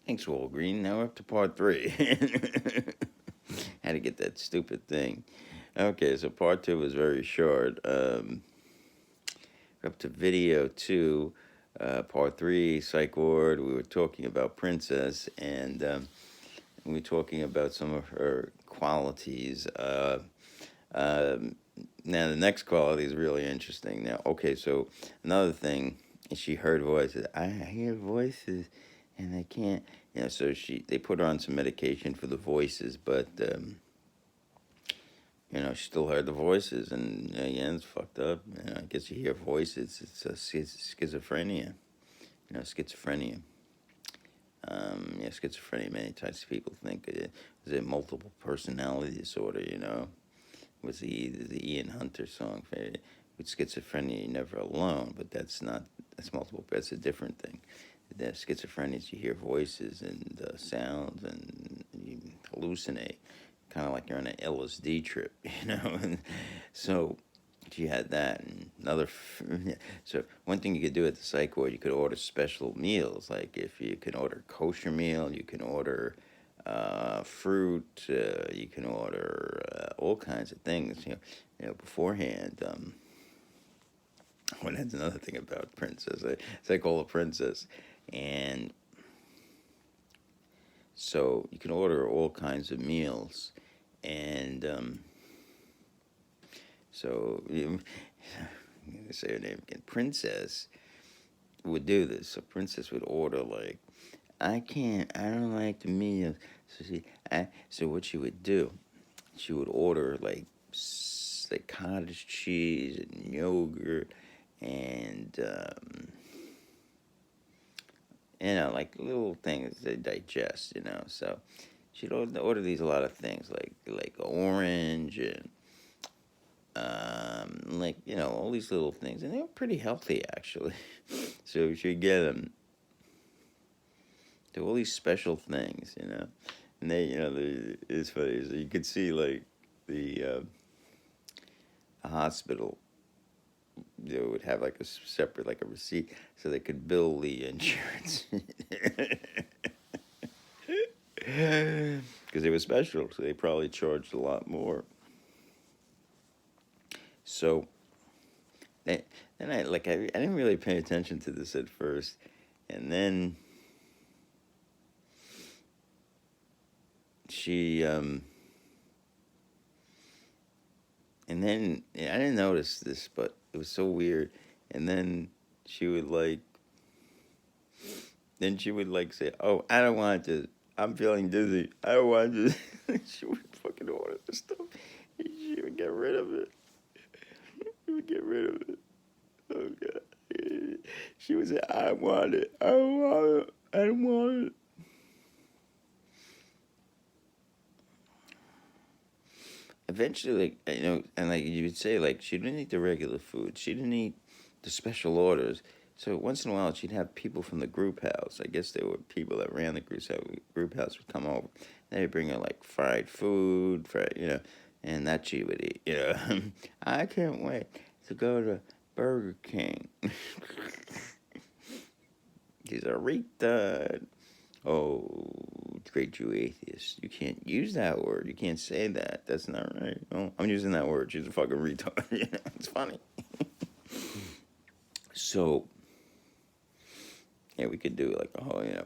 Thanks, Walgreen. Now we're up to part 3. Had to get that stupid thing. Okay, so part 2 was very short. We're up to video 2, part 3, Psych Ward. We were talking about Princess, and we were talking about some of her qualities. Now, the next quality is really interesting. Now, okay, so another thing, she heard voices. I hear voices, and I can't. So they put her on some medication for the voices, but she still heard the voices, and again, it's fucked up. I guess you hear voices. It's schizophrenia. Schizophrenia. Schizophrenia. Many types of people think it is a multiple personality disorder. Was the Ian Hunter song with schizophrenia, you're never alone, but that's multiple. That's a different thing. The schizophrenia is you hear voices and sounds and you hallucinate, kind of like you're on an LSD trip, So she had that, and so one thing you could do at the psych ward, you could order special meals. Like if you can order kosher meal, you can order fruit. You can order all kinds of things. Beforehand. Well, that's another thing about Princess. I call her Princess, and so you can order all kinds of meals, and so I'm gonna say her name again. Princess would do this. So Princess would order like, I don't like the meals. So what she would do, she would order like cottage cheese and yogurt and like little things they digest. So she'd order these a lot of things like orange and all these little things, and they were pretty healthy actually. So she'd get them. Do all these special things, and it's funny. So you could see like the hospital, they would have like a separate, like a receipt, so they could bill the insurance because they were special, so they probably charged a lot more. So then I didn't really pay attention to this at first, and then she and then I didn't notice this, but it was so weird. And then she would say, "Oh, I don't want to. I'm feeling dizzy. I don't want to." She would fucking order the stuff. She would get rid of it. She would get rid of it. Oh god. She would say, "I want it. I don't want it. I don't want it." Eventually, and you would say, she didn't eat the regular food. She didn't eat the special orders. So once in a while, she'd have people from the group house. I guess there were people that ran the group house would come over. They'd bring her fried food, and that she would eat. I can't wait to go to Burger King. She's a retard. Oh, great Jew atheist. You can't use that word. You can't say that. That's not right. Oh, I'm using that word. She's a fucking retard. It's funny. So, we could do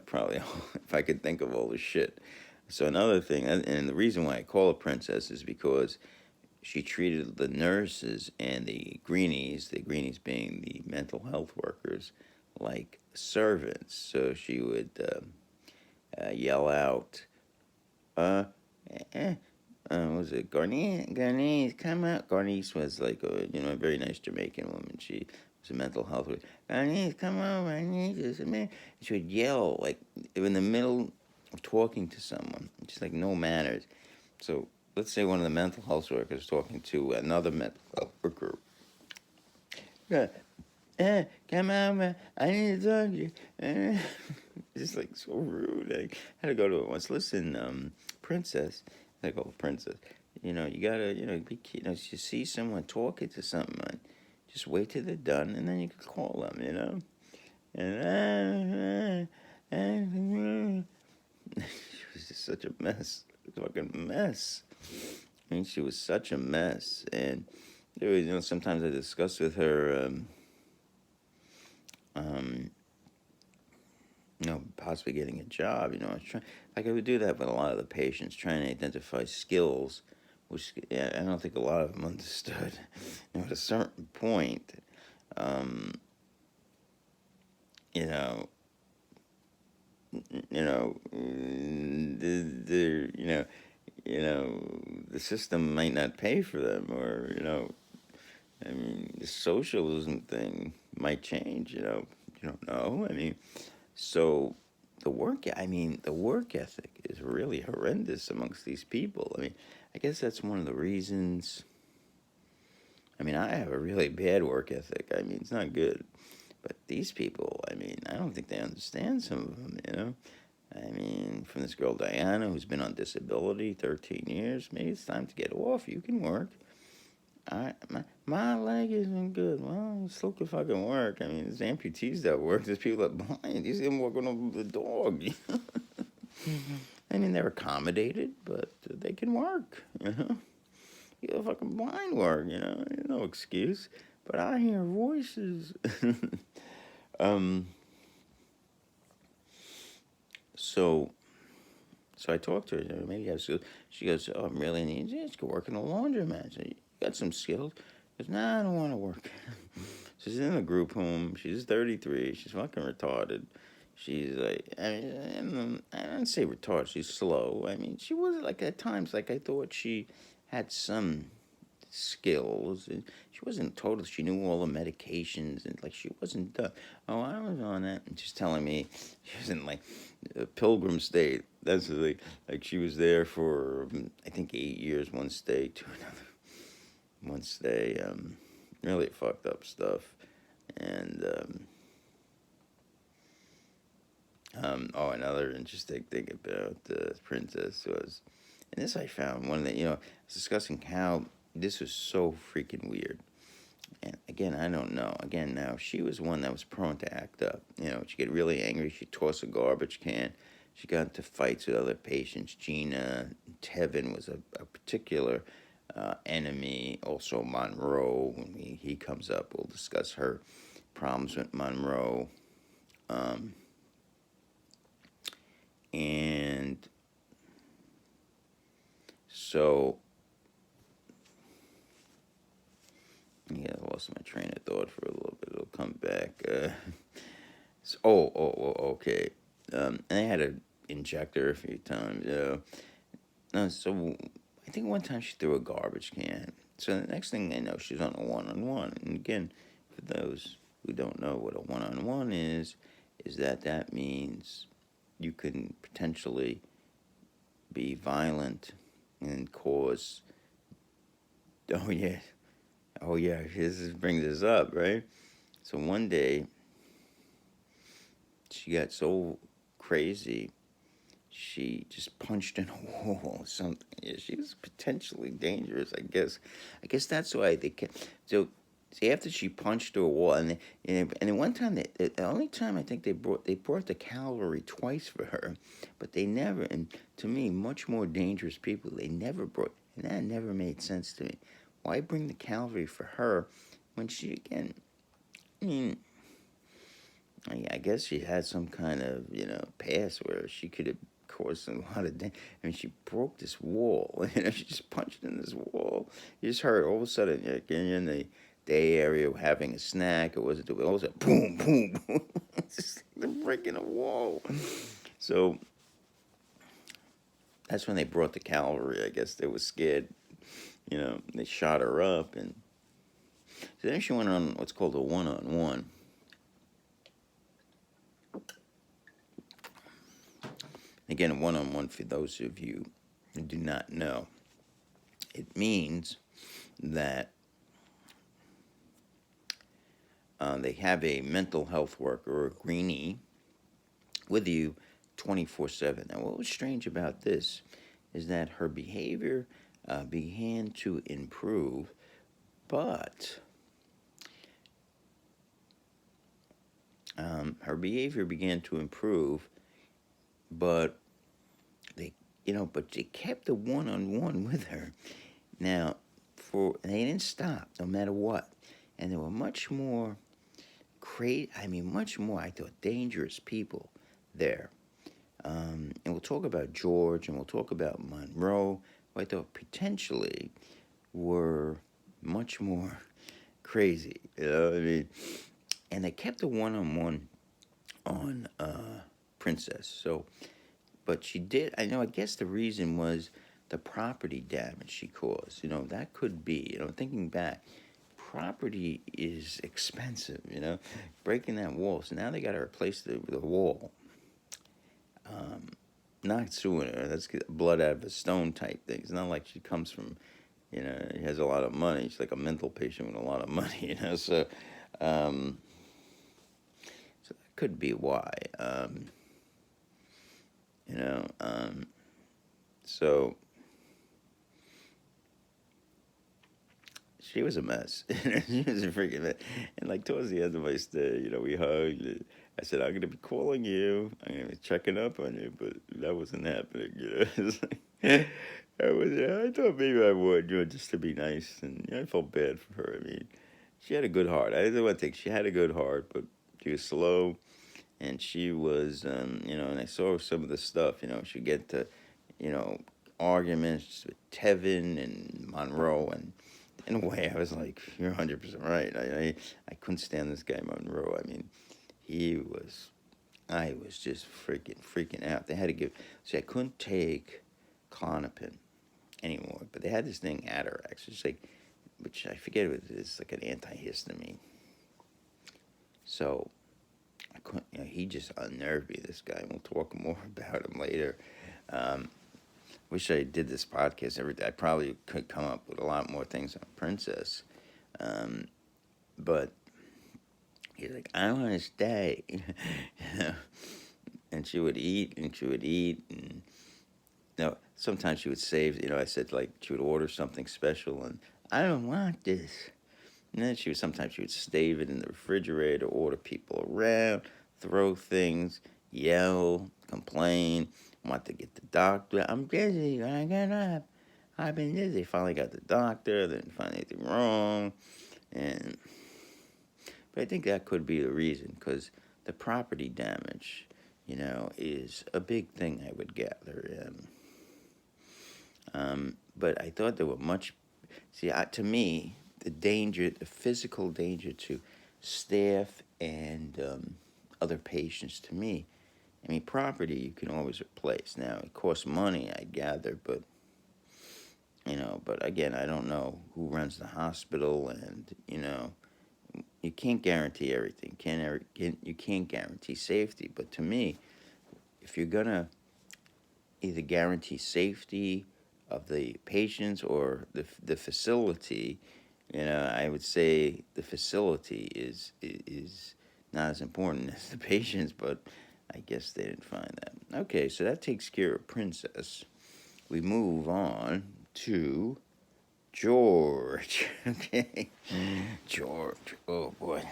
probably if I could think of all this shit. So another thing, and the reason why I call her Princess is because she treated the nurses and the greenies being the mental health workers, like servants. So she would yell out, what was it? Garnice, come out. Garnice was like a very nice Jamaican woman. She was a mental health worker. Garnice, come over. I need this, man. She would yell like in the middle of talking to someone, just like no manners. So let's say one of the mental health workers talking to another mental health worker. Yeah. Come on, man. I need to talk to you. It's like so rude. I had to go to it once. Listen, Princess. I go, Princess. You gotta, be. You see someone talking to someone, just wait till they're done, and then you can call them. And such a mess. A fucking mess. I mean, she was such a mess. And there was, sometimes I discuss with her, possibly getting a job. I was trying, like I would do that with a lot of the patients, trying to identify skills, which I don't think a lot of them understood. At a certain point, um, you know, the system might not pay for them, or I mean, the socialism thing might change. You don't know. I mean, so the work ethic is really horrendous amongst these people. I mean, I guess that's one of the reasons. I mean, I have a really bad work ethic. I mean, it's not good. But these people, I mean, I don't think they understand some of them. I mean, from this girl Diana, who's been on disability 13 years, maybe it's time to get off. You can work. My leg isn't good. Well, you still can fucking work. I mean, there's amputees that work. There's people that are blind. These them working on the dog. I mean, they're accommodated, but they can work. You fucking blind work. No excuse. But I hear voices. um. So I talked to her. Maybe I have skills. She goes, "Oh, I'm really need you. Just go work in a laundromat. So you got some skills." She goes, "Nah, I don't want to work." She's in a group home. She's 33. She's fucking retarded. She's like, I don't say retarded. She's slow. I mean, she was like at times like I thought she had some skills, and she wasn't total. She knew all the medications, and like she wasn't done. Oh, I was on that, and she's telling me she was in like a Pilgrim State. That's like she was there for I think 8 years, one stay to another, one stay. Really fucked up stuff, and another interesting thing about the princess was, and this I found one that I was discussing how this was so freaking weird. And again, I don't know. Again, now she was one that was prone to act up. She'd get really angry. She'd toss a garbage can. She got into fights with other patients. Gina, Tevin was a particular enemy. Also, Monroe. When he comes up, we'll discuss her problems with Monroe. And so, yeah, I lost my train of thought for a little bit. It'll come back. Okay. And I had to inject her a few times. So I think one time she threw a garbage can. So the next thing I know, she's on a one-on-one. And again, for those who don't know what a one-on-one is that means you can potentially be violent and cause. Oh yeah, this brings this up, right? So one day, she got so crazy, she just punched in a wall or something. Yeah, she was potentially dangerous, I guess. I guess that's why they kept. So, see, after she punched through a wall, and then one time, the only time I think they brought the cavalry twice for her, but they never. And to me, much more dangerous people they never brought, and that never made sense to me. Why bring the cavalry for her when she again? I mean, I guess she had some kind of, past where she could have caused a lot of damage. I mean, she broke this wall. She just punched in this wall. You just heard all of a sudden, like, in the day area having a snack, or was it all of a sudden, boom, boom, boom. It's just like breaking a wall. So that's when they brought the cavalry. I guess they were scared. They shot her up, and so then she went on what's called a one-on-one. Again, a one-on-one, for those of you who do not know, it means that they have a mental health worker, or a greenie, with you 24/7. Now, what was strange about this is that her behavior began to improve, but her behavior began to improve, but but they kept the one-on-one with her. Now, they didn't stop no matter what, and there were much more much more, I thought, dangerous people there. And we'll talk about George, and we'll talk about Monroe, who I thought potentially were much more crazy. And they kept the one-on-one on Princess. So, but she did. I guess the reason was the property damage she caused. That could be. Thinking back, property is expensive. Breaking that wall. So now they got to replace the wall. Not suing her. That's blood out of a stone type thing. It's not like she comes from, he has a lot of money. She's like a mental patient with a lot of money. So, so that could be why. So she was a mess. She was a freaking mess. And like towards the end of my stay, we hugged. I said, I'm going to be calling you. I'm going to be checking up on you, but that wasn't happening. It's like, I thought maybe I would, just to be nice. And I felt bad for her. She had a good heart. I didn't want to think she had a good heart, but she was slow. And she was, and I saw some of the stuff, she'd get to, arguments with Tevin and Monroe. And in a way, I was like, you're 100% right. I couldn't stand this guy, Monroe. I was just freaking out. They had to see, I couldn't take Klonopin anymore, but they had this thing, Atarax, which I forget what it is, like an antihistamine. So, I couldn't, he just unnerved me, this guy. We'll talk more about him later. Wish I did this podcast every day. I probably could come up with a lot more things on Princess. But he's like, I want to stay. And she would eat, and sometimes she would save. I said, like, she would order something special, and I don't want this. And then sometimes she would stave it in the refrigerator, order people around, throw things, yell, complain, want to get the doctor. I'm busy, I get up. I've been busy. Finally got the doctor, then find anything wrong, but I think that could be the reason, because the property damage, is a big thing, I would gather. But I thought there were to me, the physical danger to staff and other patients, to me, property you can always replace. Now, it costs money, I gather, but again, I don't know who runs the hospital, and, you can't guarantee everything. You can't guarantee safety, but to me, if you're going to either guarantee safety of the patients or the facility, I would say the facility is not as important as the patients, but I guess they didn't find that. Okay, so that takes care of Princess. We move on to George. Okay. George. Oh boy.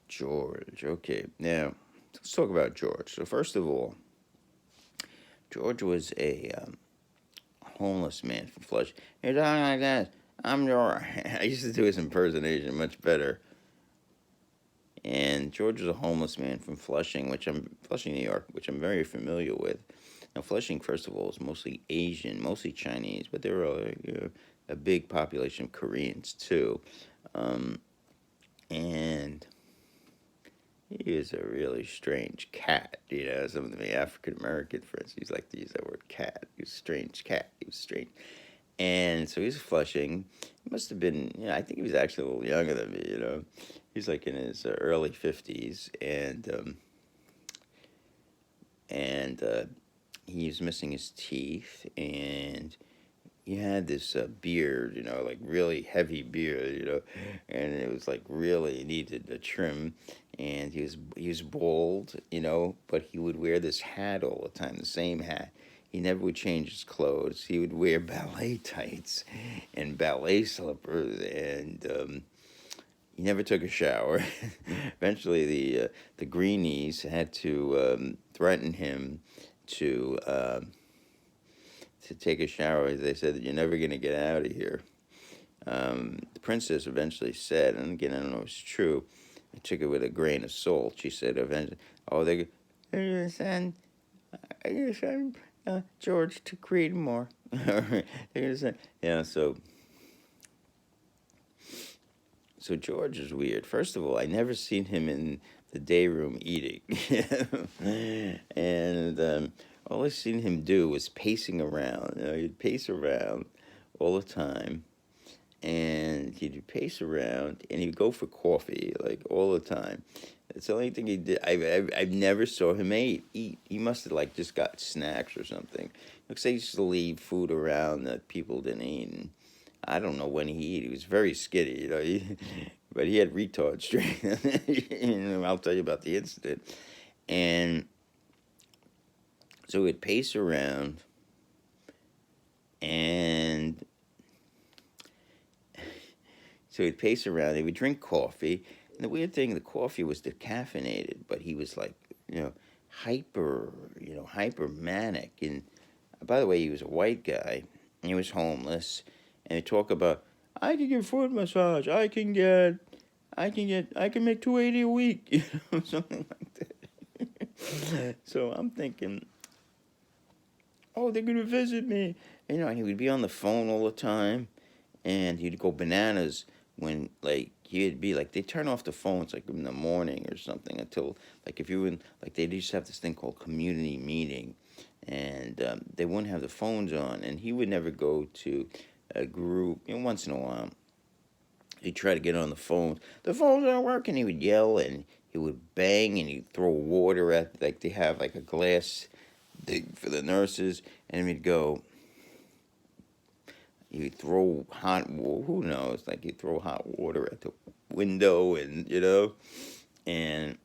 George. Okay. Now, let's talk about George. So first of all, George was a homeless man from Flushing. You're talking like that. I'm George. I used to do his impersonation much better. And George was a homeless man from Flushing, New York, which I'm very familiar with. Now, Flushing, first of all, is mostly Asian, mostly Chinese, but there are a big population of Koreans, too. And he was a really strange cat, some of the African-American friends, he like to use that word cat. He was a strange cat. He was strange. And so he's Flushing. He must have been, I think he was actually a little younger than me, He's like in his early 50s, and he was missing his teeth, and he had this beard, like really heavy beard, and it was like really needed a trim, and he was bald, but he would wear this hat all the time, the same hat. He never would change his clothes. He would wear ballet tights and ballet slippers, and he never took a shower. Eventually, the greenies had to threaten him to take a shower. They said that you're never going to get out of here. The princess eventually said, and again, I don't know if it's true. I took it with a grain of salt. She said eventually, "Oh, they're going to send George to Creedmoor." They're going to send, yeah. So George is weird. First of all, I never seen him in the day room eating, and all I seen him do was pacing around. He'd pace around all the time, and he'd pace around, and he'd go for coffee like all the time. It's the only thing he did. I've never saw him eat. He must have like just got snacks or something. Looks like he used to leave food around that people didn't eat. And I don't know when he ate. He was very skitty, but he had retard strength. I'll tell you about the incident. And so he'd pace around, and he would drink coffee. And the weird thing, the coffee was decaffeinated, but he was like, hyper manic. And by the way, he was a white guy. He was homeless. And they talk about, I can get foot massage. I can make $280 a week, something like that. So I'm thinking, oh, they're gonna visit me, and he would be on the phone all the time, and he'd go bananas when he'd be like, they turn off the phones like in the morning or something until if you were in, they used to have this thing called community meeting, and they wouldn't have the phones on, and he would never go to a group. Once in a while, he'd try to get on the phone. The phones aren't working. He would yell, and he would bang, and he'd throw water at, they have a glass thing for the nurses, and he'd go. He would throw hot water. Who knows? He'd throw hot water at the window, and and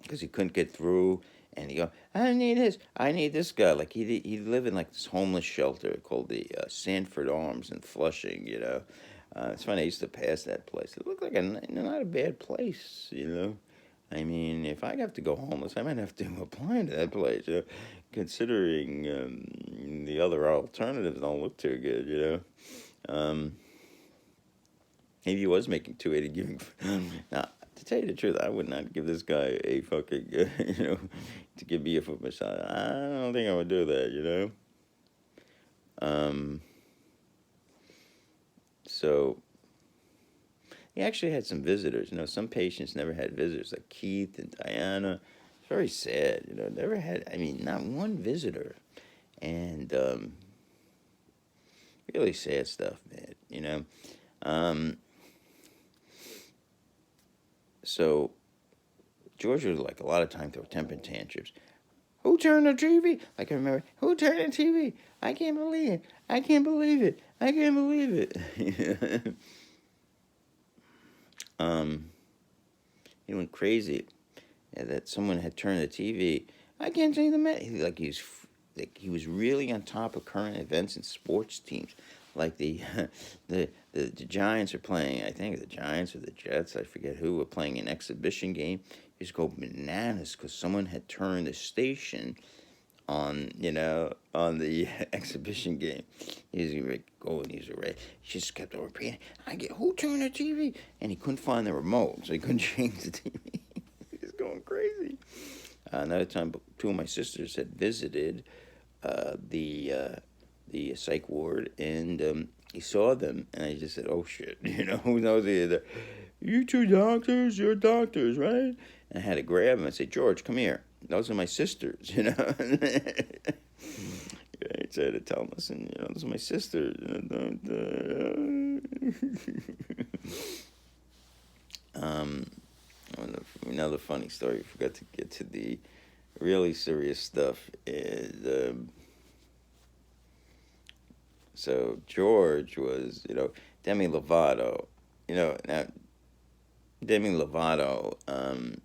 because he couldn't get through. And he'd go, I need this. I need this guy. He'd live in this homeless shelter called the Sanford Arms in Flushing. It's funny. I used to pass that place. It looked like not a bad place. I mean, if I have to go homeless, I might have to apply to that place. Considering the other alternatives don't look too good. Maybe he was making $280 giving. Now, to tell you the truth, I would not give this guy a fucking, to give me a foot massage. I don't think I would do that, So, he actually had some visitors. Some patients never had visitors, like Keith and Diana. It's very sad, never had, not one visitor. And, really sad stuff, man, So, George would a lot of time throw temper tantrums. Who turned the TV? I can remember. Who turned the TV? I can't believe it. I can't believe it. I can't believe it. He went crazy that someone had turned the TV. I can't see the man. He was really on top of current events and sports teams. The Giants are playing, I think the Giants or the Jets, I forget who, were playing an exhibition game. He just go bananas because someone had turned the station on the exhibition game. He's going, he's already. He just kept on repeating, who turned the TV? And he couldn't find the remote, so he couldn't change the TV. He was going crazy. Another time, two of my sisters had visited the psych ward, and he saw them, and I just said, oh shit, who knows either. You two doctors, you're doctors, right? And I had to grab him and say, George, come here. Those are my sisters, I tried to tell him, listen, those are my sisters. Another funny story, I forgot to get to the really serious stuff, is, so George was, Demi Lovato, now Demi Lovato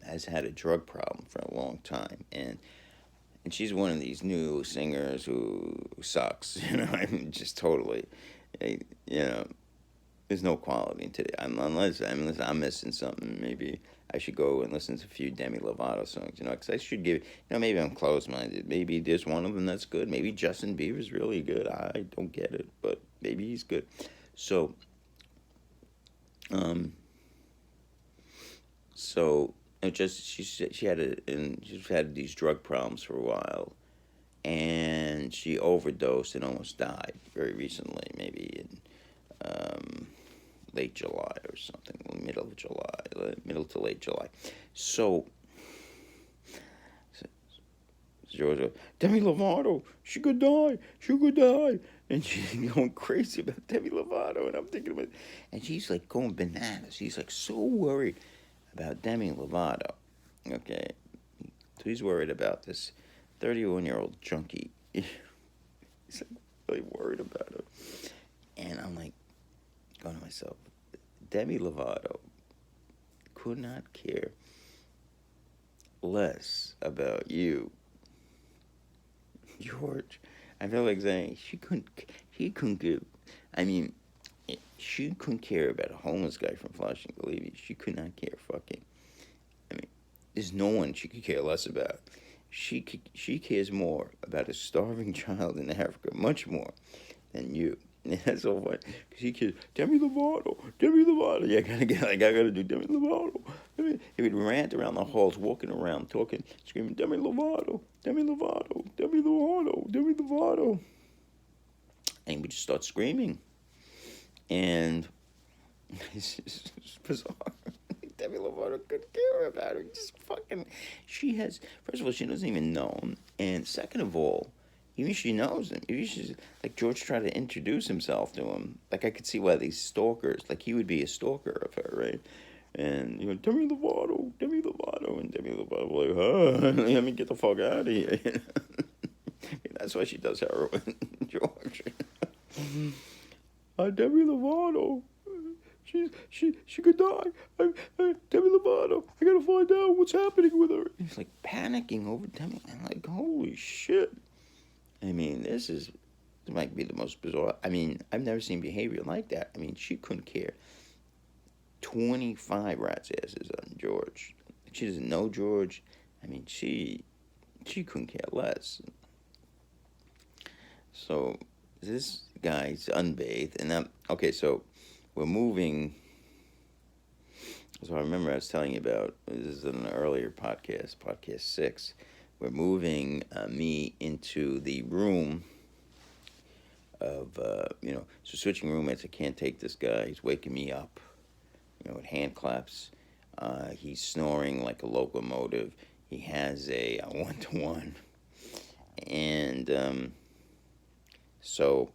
has had a drug problem for a long time, and she's one of these new singers who sucks, just totally, there's no quality in today. Unless I'm missing something. Maybe I should go and listen to a few Demi Lovato songs, because I should give, maybe I'm closed-minded. Maybe there's one of them that's good. Maybe Justin Bieber's really good. I don't get it, but maybe he's good. So, it just she's had these drug problems for a while, and she overdosed and almost died very recently, maybe in late July or something, middle to late July. So Georgia, Demi Lovato, she could die, and she's going crazy about Demi Lovato, and I'm thinking about, and she's like going bananas. She's like so worried about Demi Lovato. Okay, so he's worried about this 31-year-old junkie. He's like really worried about her, and I'm like going to myself, Demi Lovato could not care less about you, George. I feel like saying she couldn't give. I mean, she couldn't care about a homeless guy from Flushing, believe me. She could not care fucking. I mean, there's no one she could care less about. She cares more about a starving child in Africa, much more than you. And that's so funny. Because she cares, Demi Lovato. Yeah, I gotta do Demi Lovato. He would rant around the halls, walking around, talking, screaming, Demi Lovato. And we just start screaming. And it's just bizarre. Demi Lovato couldn't care about her. Just fucking, first of all, she doesn't even know him. And second of all, even if she knows him, even if she's, like, George tried to introduce himself to him. Like, I could see why these stalkers, like, he would be a stalker of her, right? And, Demi Lovato. And Demi Lovato like, let me get the fuck out of here. That's why she does heroin, George. Demi Lovato. She could die. Demi Lovato. I gotta find out what's happening with her. He's like panicking over Demi. I'm like, holy shit. I mean, this might be the most bizarre. I mean, I've never seen behavior like that. I mean, she couldn't care 25 rat's asses on George. She doesn't know George. I mean, she couldn't care less. So this guy's unbathed, and so we're moving. So I remember I was telling you about, this is an earlier podcast 6. We're moving me into the room of, so switching roommates. I can't take this guy. He's waking me up, with hand claps. He's snoring like a locomotive. He has a 1-to-1. And so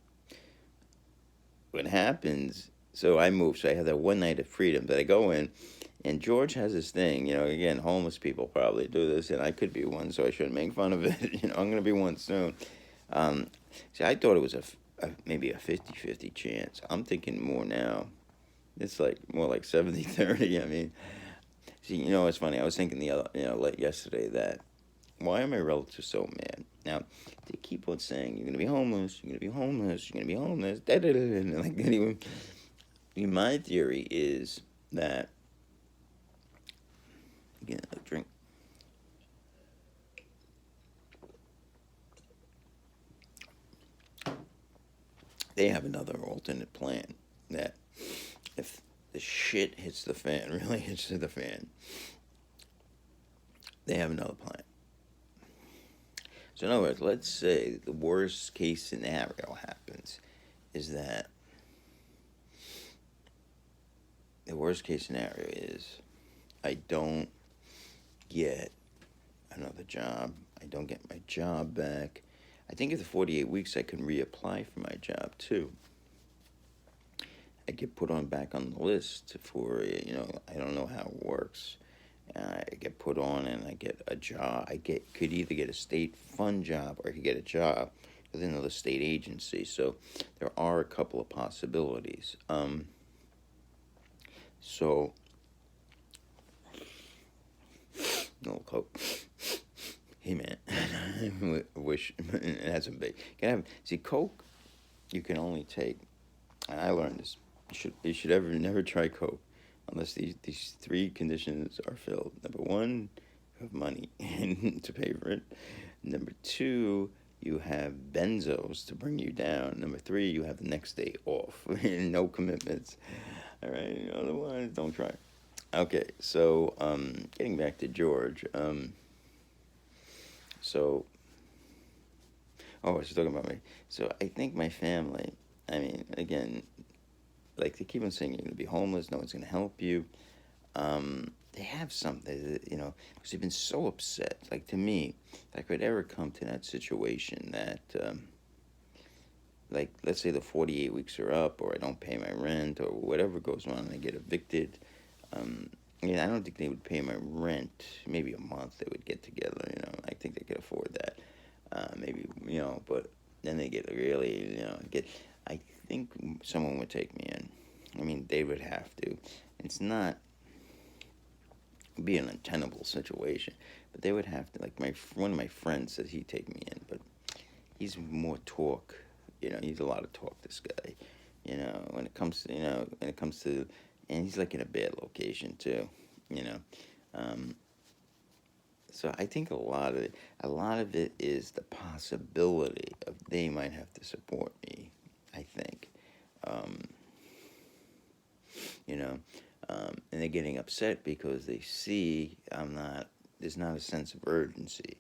what happens, so I move, so I have that one night of freedom that I go in, and George has this thing, again, homeless people probably do this, and I could be one, so I shouldn't make fun of it. I'm going to be one soon. See, I thought it was maybe a 50-50 chance. I'm thinking more now. It's like more like 70-30. I mean, see, it's funny. I was thinking yesterday that, why are my relatives so mad? Now, they keep on saying, you're going to be homeless, you're going to be homeless, you're going to be homeless, and like, anyway, my theory is that, again, a drink. They have another alternate plan, that if the shit hits the fan, really hits the fan, they have another plan. So in other words, let's say the worst case scenario happens, is that the worst case scenario is I don't get another job. I don't get my job back. I think after 48 weeks, I can reapply for my job too. I get put back on the list for, I don't know how it works. I get put on and I get a job. Could either get a state fund job or I could get a job with another state agency. So there are a couple of possibilities. So, no coke. Hey man, I wish it hasn't been. See, coke, you can only take, and I learned this You should ever never try coke unless these three conditions are filled. Number one, you have money to pay for it. Number two, you have benzos to bring you down. Number three, you have the next day off. No commitments. All right. Otherwise, don't try. Okay. So, getting back to George. So, oh, she's talking about me. So I think my family. I mean, again, like they keep on saying you're going to be homeless. No one's going to help you. They have something, because they've been so upset. Like to me, if I could ever come to that situation that, like, let's say the 48 weeks are up, or I don't pay my rent, or whatever goes on, and I get evicted. I don't think they would pay my rent. Maybe a month they would get together. I think they could afford that. Maybe, but then they get really, I think someone would take me in. I mean, they would have to. It's not be an untenable situation, but they would have to. Like one of my friends says he'd take me in, but he's more talk. He's a lot of talk. This guy. When it comes to, and he's like in a bad location too. So I think a lot of it is the possibility of they might have to support me. I think. you know, and they're getting upset because they see there's not a sense of urgency.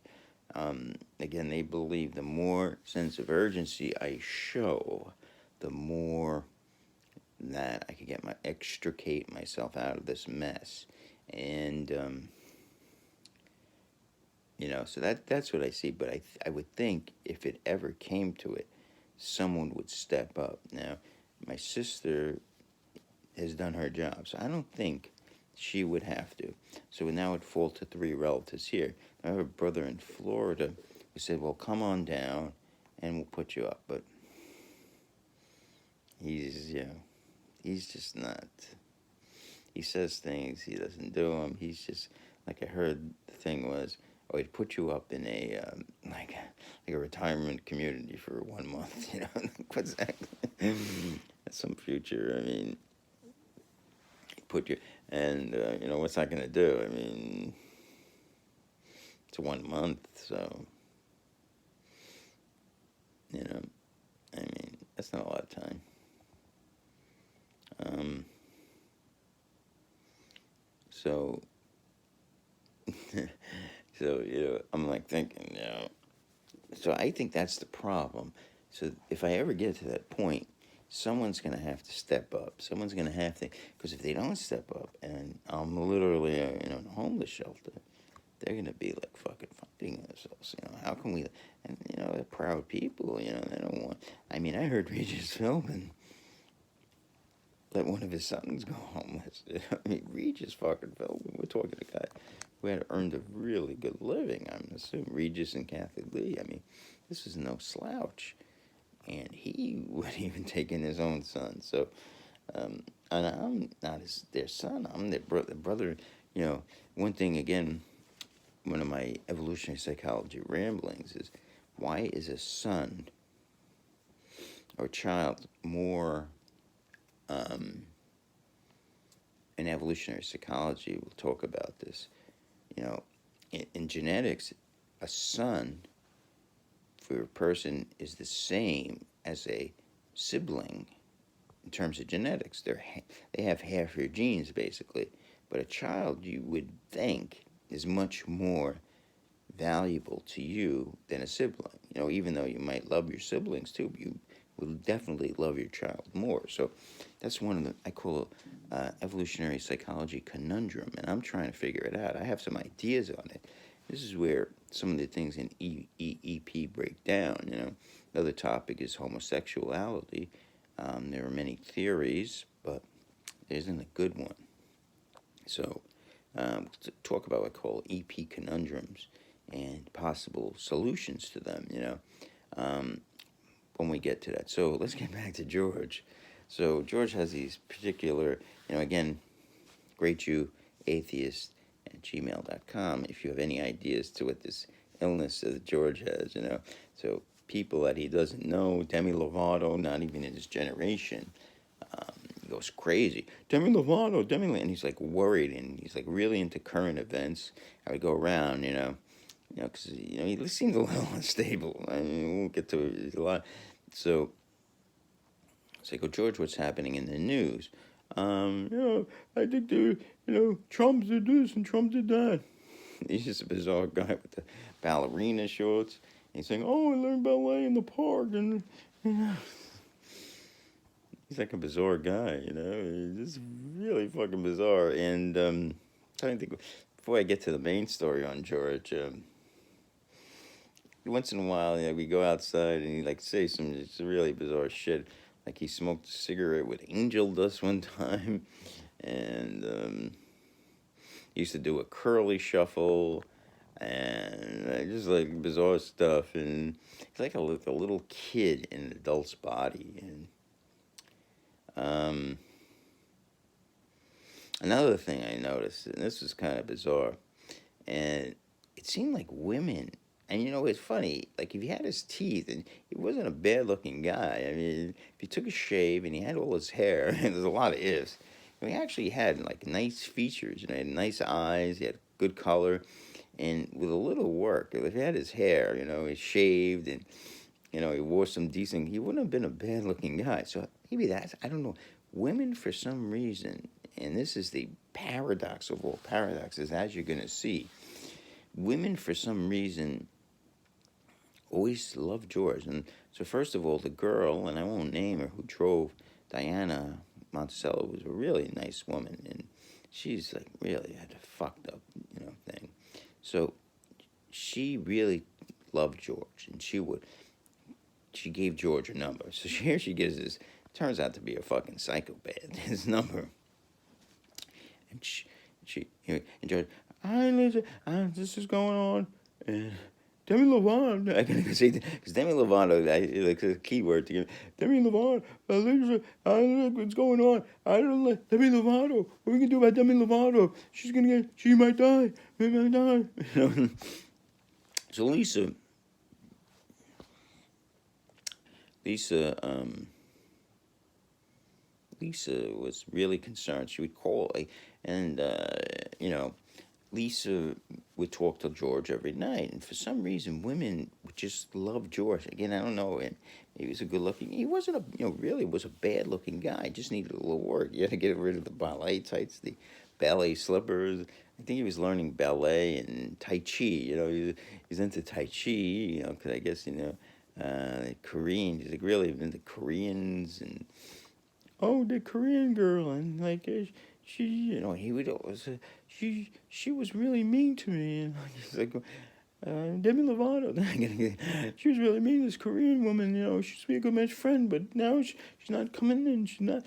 Again, they believe the more sense of urgency I show, the more that I could extricate myself out of this mess. And, so that's what I see. But I would think if it ever came to it, someone would step up. Now, my sister has done her job, so I don't think she would have to. So now it falls to three relatives here. I have a brother in Florida who said, well, come on down and we'll put you up. But he's just not. He says things, he doesn't do them. He's just, like I heard the thing was, he'd put you up in a, like a retirement community for 1 month, What's that? That's some future, put you, and, what's that going to do? It's 1 month, so, that's not a lot of time. So, I'm like thinking, so I think that's the problem. So if I ever get to that point, someone's going to have to step up. Someone's going to have to, because if they don't step up, and I'm literally, in a homeless shelter, they're going to be like fucking fighting themselves. How can we, and, they're proud people, they don't want, I heard Regis Philbin let one of his sons go homeless. Regis fucking Philbin, we're talking to a guy who had earned a really good living, I'm assuming, Regis and Kathy Lee. This is no slouch. And he would even take in his own son. So, and I'm not their son. I'm their brother. One thing, again, one of my evolutionary psychology ramblings is, why is a son or child more, in evolutionary psychology, we'll talk about this, in genetics, a son for a person is the same as a sibling in terms of genetics. They have half your genes, basically. But a child, you would think, is much more valuable to you than a sibling. Even though you might love your siblings too, you will definitely love your child more. So that's one of the, I call it evolutionary psychology conundrum, and I'm trying to figure it out. I have some ideas on it. This is where some of the things in EP break down, Another topic is homosexuality. There are many theories, but there isn't a good one. So, to talk about what I call EP conundrums and possible solutions to them, when we get to that. So let's get back to George. So George has these particular, again, great Jew, atheist, at gmail.com if you have any ideas to what this illness that George has, So people that he doesn't know, Demi Lovato, not even in his generation, he goes crazy. Demi Lovato, and he's like worried, and he's like really into current events. I would go around, because he seems a little unstable. I mean, we won't get to it a lot. So I go, George, what's happening in the news? I think Trump did this and Trump did that. He's just a bizarre guy with the ballerina shorts. He's saying, "Oh, I learned ballet in the park," and he's like a bizarre guy. He's just really fucking bizarre. And trying to think, before I get to the main story on George, once in a while, we go outside and he like say some just really bizarre shit. Like he smoked a cigarette with angel dust one time, and he used to do a curly shuffle, and just like bizarre stuff. And he's like a little kid in an adult's body. And another thing I noticed, and this was kind of bizarre, and it seemed like women. And it's funny, like if he had his teeth, and he wasn't a bad looking guy. I mean, if he took a shave and he had all his hair, and there's a lot of ifs, he actually had like nice features, he had nice eyes, he had good color, and with a little work, if he had his hair, he shaved, and, he wore some decent, he wouldn't have been a bad looking guy. So maybe that's, I don't know, women for some reason, and this is the paradox of all paradoxes, as you're going to see, women for some reason always loved George. And so first of all, the girl, and I won't name her, who drove Diana Monticello, was a really nice woman, and she's like really had a fucked up, thing. So she really loved George, and she gave George a number. So here she gives this, turns out to be a fucking psychopath, his number. And and George, this is going on, and Demi Lovato, I can say, because Demi Lovato, like a key word to give. Demi Lovato, I look what's going on. I don't like Demi Lovato. What are we gonna do about Demi Lovato? She might die. She might die. So Lisa was really concerned. She would call, and Lisa would talk to George every night, and for some reason, women would just love George. Again, I don't know, and he was a good-looking. He wasn't really was a bad-looking guy. Just needed a little work. You had to get rid of the ballet tights, the ballet slippers. I think he was learning ballet and Tai Chi. He's into Tai Chi. Because I guess Korean. He's like really into Koreans and the Korean girl, and like she, he would always she was really mean to me, and he's like, Demi Lovato, she was really mean. This Korean woman, she used to be a good man's friend, but now she's not coming in. She's not.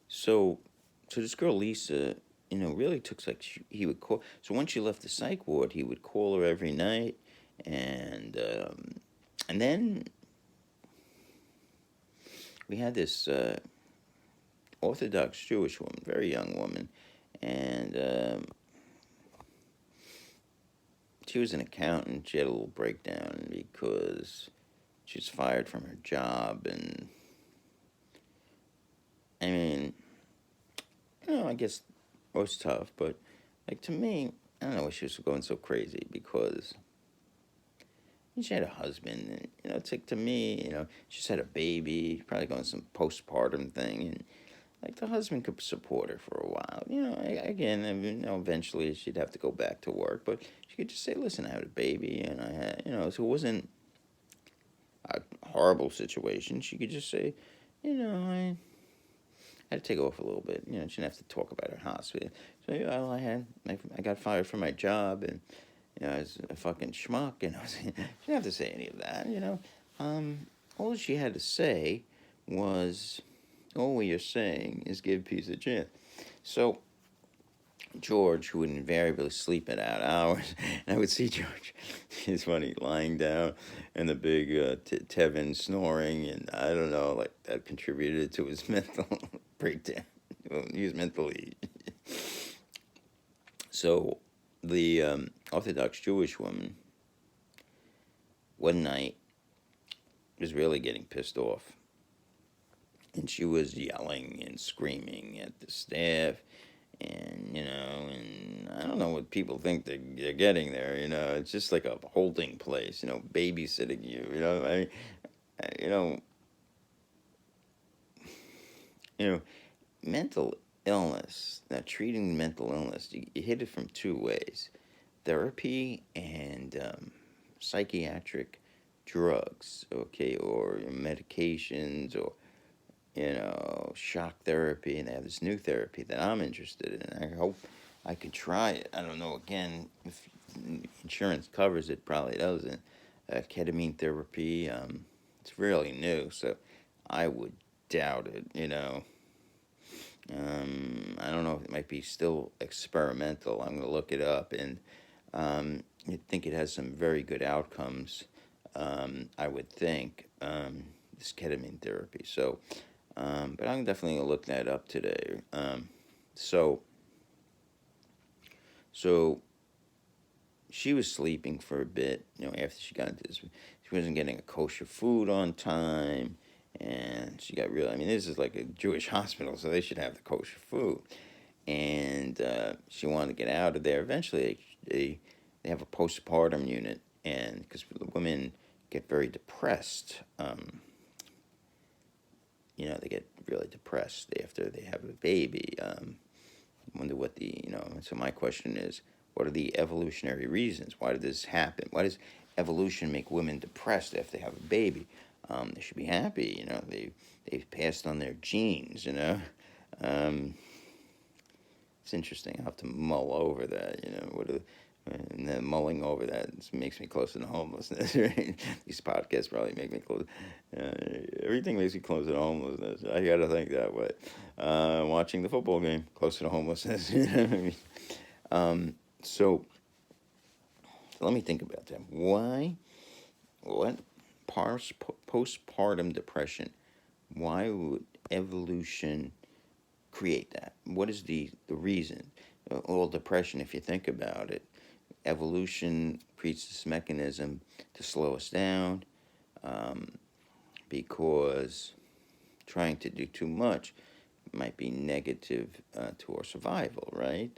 So this girl Lisa, really took he would call. So once she left the psych ward, he would call her every night, and then we had this Orthodox Jewish woman, very young woman, and she was an accountant. She had a little breakdown because she was fired from her job, and I mean, I guess it was tough, but like to me, I don't know why she was going so crazy, because she had a husband, and it's like, to me, she just had a baby, probably going some postpartum thing, and like the husband could support her for a while. Again, eventually she'd have to go back to work, but she could just say, "Listen, I had a baby, and I had," so it wasn't a horrible situation. She could just say, I had to take off a little bit. She didn't have to talk about her hospital. So I got fired from my job, and I was a fucking schmuck, and she didn't have to say any of that. All she had to say was, all you're saying is give peace a chance. So George, who would invariably sleep at odd hours, and I would see George, he's funny, lying down, and the big Tevin snoring, and I don't know, like that contributed to his mental breakdown. Well, he was mentally. So the Orthodox Jewish woman one night was really getting pissed off, and she was yelling and screaming at the staff, and and I don't know what people think they're getting there. It's just like a holding place. Babysitting you. I you know, you know, mental illness. Now, treating mental illness, you hit it from two ways: therapy and psychiatric drugs, okay, or medications, or shock therapy. And they have this new therapy that I'm interested in. I hope I can try it. I don't know. Again, if insurance covers it, probably doesn't. Ketamine therapy. It's really new, so I would doubt it. I don't know. It might be still experimental. I'm going to look it up, and I think it has some very good outcomes. I would think this ketamine therapy. So, but I'm definitely going to look that up today. So, so she was sleeping for a bit. After she got into this, she wasn't getting a kosher food on time. And she got real. I mean, this is like a Jewish hospital, so they should have the kosher food. And she wanted to get out of there. Eventually, they have a postpartum unit, and because the women get very depressed, they get really depressed after they have a baby. Wonder what So my question is, what are the evolutionary reasons? Why did this happen? Why does evolution make women depressed after they have a baby? They should be happy. They've passed on their genes. It's interesting. I have to mull over that. And then mulling over that makes me closer to homelessness. Right? These podcasts probably make me close. Everything makes me closer to homelessness. I got to think that way. Watching the football game, closer to homelessness. So let me think about that. Why? What? Postpartum depression. Why would evolution create that? What is the reason? All depression, if you think about it, evolution creates this mechanism to slow us down, because trying to do too much might be negative to our survival, right?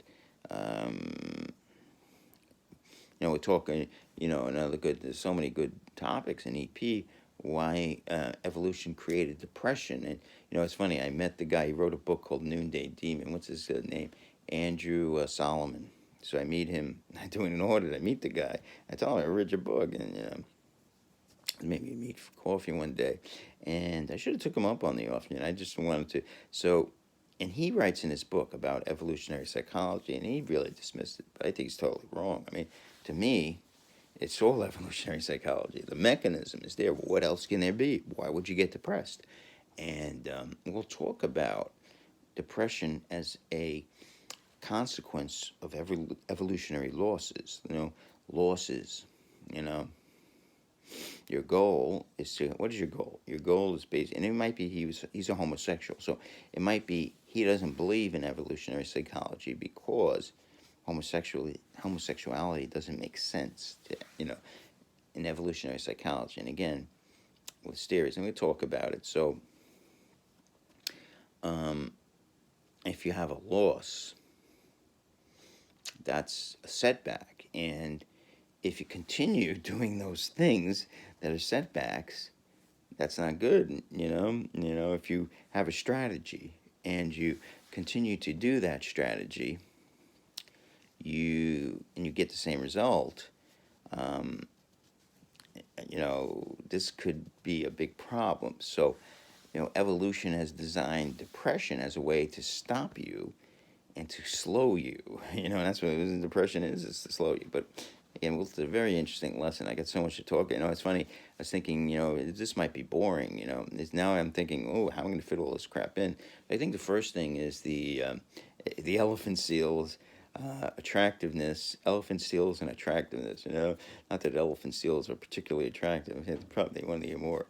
We're talking, there's so many good topics in EP, why evolution created depression. And, it's funny, I met the guy, he wrote a book called Noonday Demon. What's his name? Andrew Solomon. So I meet him, I'm doing an audit, I meet the guy. I tell him I read your book, and, made me meet for coffee one day. And I should have took him up on the offer, I just wanted to. So, and he writes in his book about evolutionary psychology, and he really dismissed it, but I think he's totally wrong. I mean, to me, it's all evolutionary psychology. The mechanism is there. What else can there be? Why would you get depressed? And we'll talk about depression as a consequence of evolutionary losses. Losses. Your goal is to. What is your goal? Your goal is based, and it might be he's a homosexual, so it might be he doesn't believe in evolutionary psychology because homosexuality doesn't make sense to, in evolutionary psychology. And again, with theories, and we talk about it. So, if you have a loss, that's a setback, and if you continue doing those things that are setbacks, that's not good. If you have a strategy and you continue to do that strategy, you get the same result, this could be a big problem. So, evolution has designed depression as a way to stop you and to slow you. That's what depression is to slow you. But again, it's a very interesting lesson. I got so much to talk. It's funny. I was thinking, this might be boring. Now I'm thinking, oh, how am I going to fit all this crap in? I think the first thing is the elephant seals. Attractiveness, elephant seals and attractiveness. Not that elephant seals are particularly attractive. It's probably one of the more.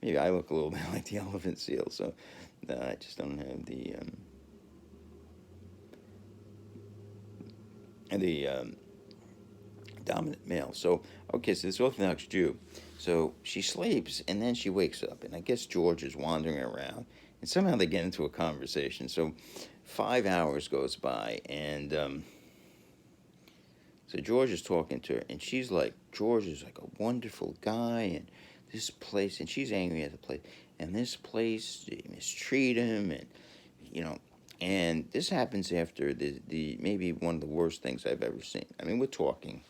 Maybe I look a little bit like the elephant seal, so I just don't have the dominant male. So okay, so this Orthodox Jew. So she sleeps and then she wakes up, and I guess George is wandering around, And somehow they get into a conversation. So 5 hours goes by, and so George is talking to her, and she's like, George is like a wonderful guy, and this place, and she's angry at the place, and this place, they mistreat him, and, you know, and this happens after the maybe one of the worst things I've ever seen. I mean, we're talking,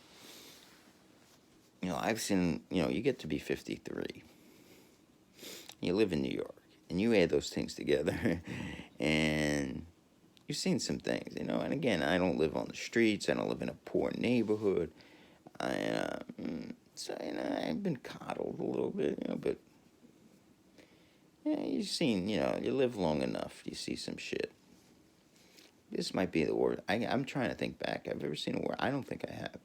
I've seen, you get to be 53, you live in New York, and you add those things together, and you've seen some things, and again, I don't live on the streets, I don't live in a poor neighborhood, so, I've been coddled a little bit, but, you've seen, you live long enough, you see some shit. This might be the word. I'm trying to think back. I've ever seen a word. I don't think I have.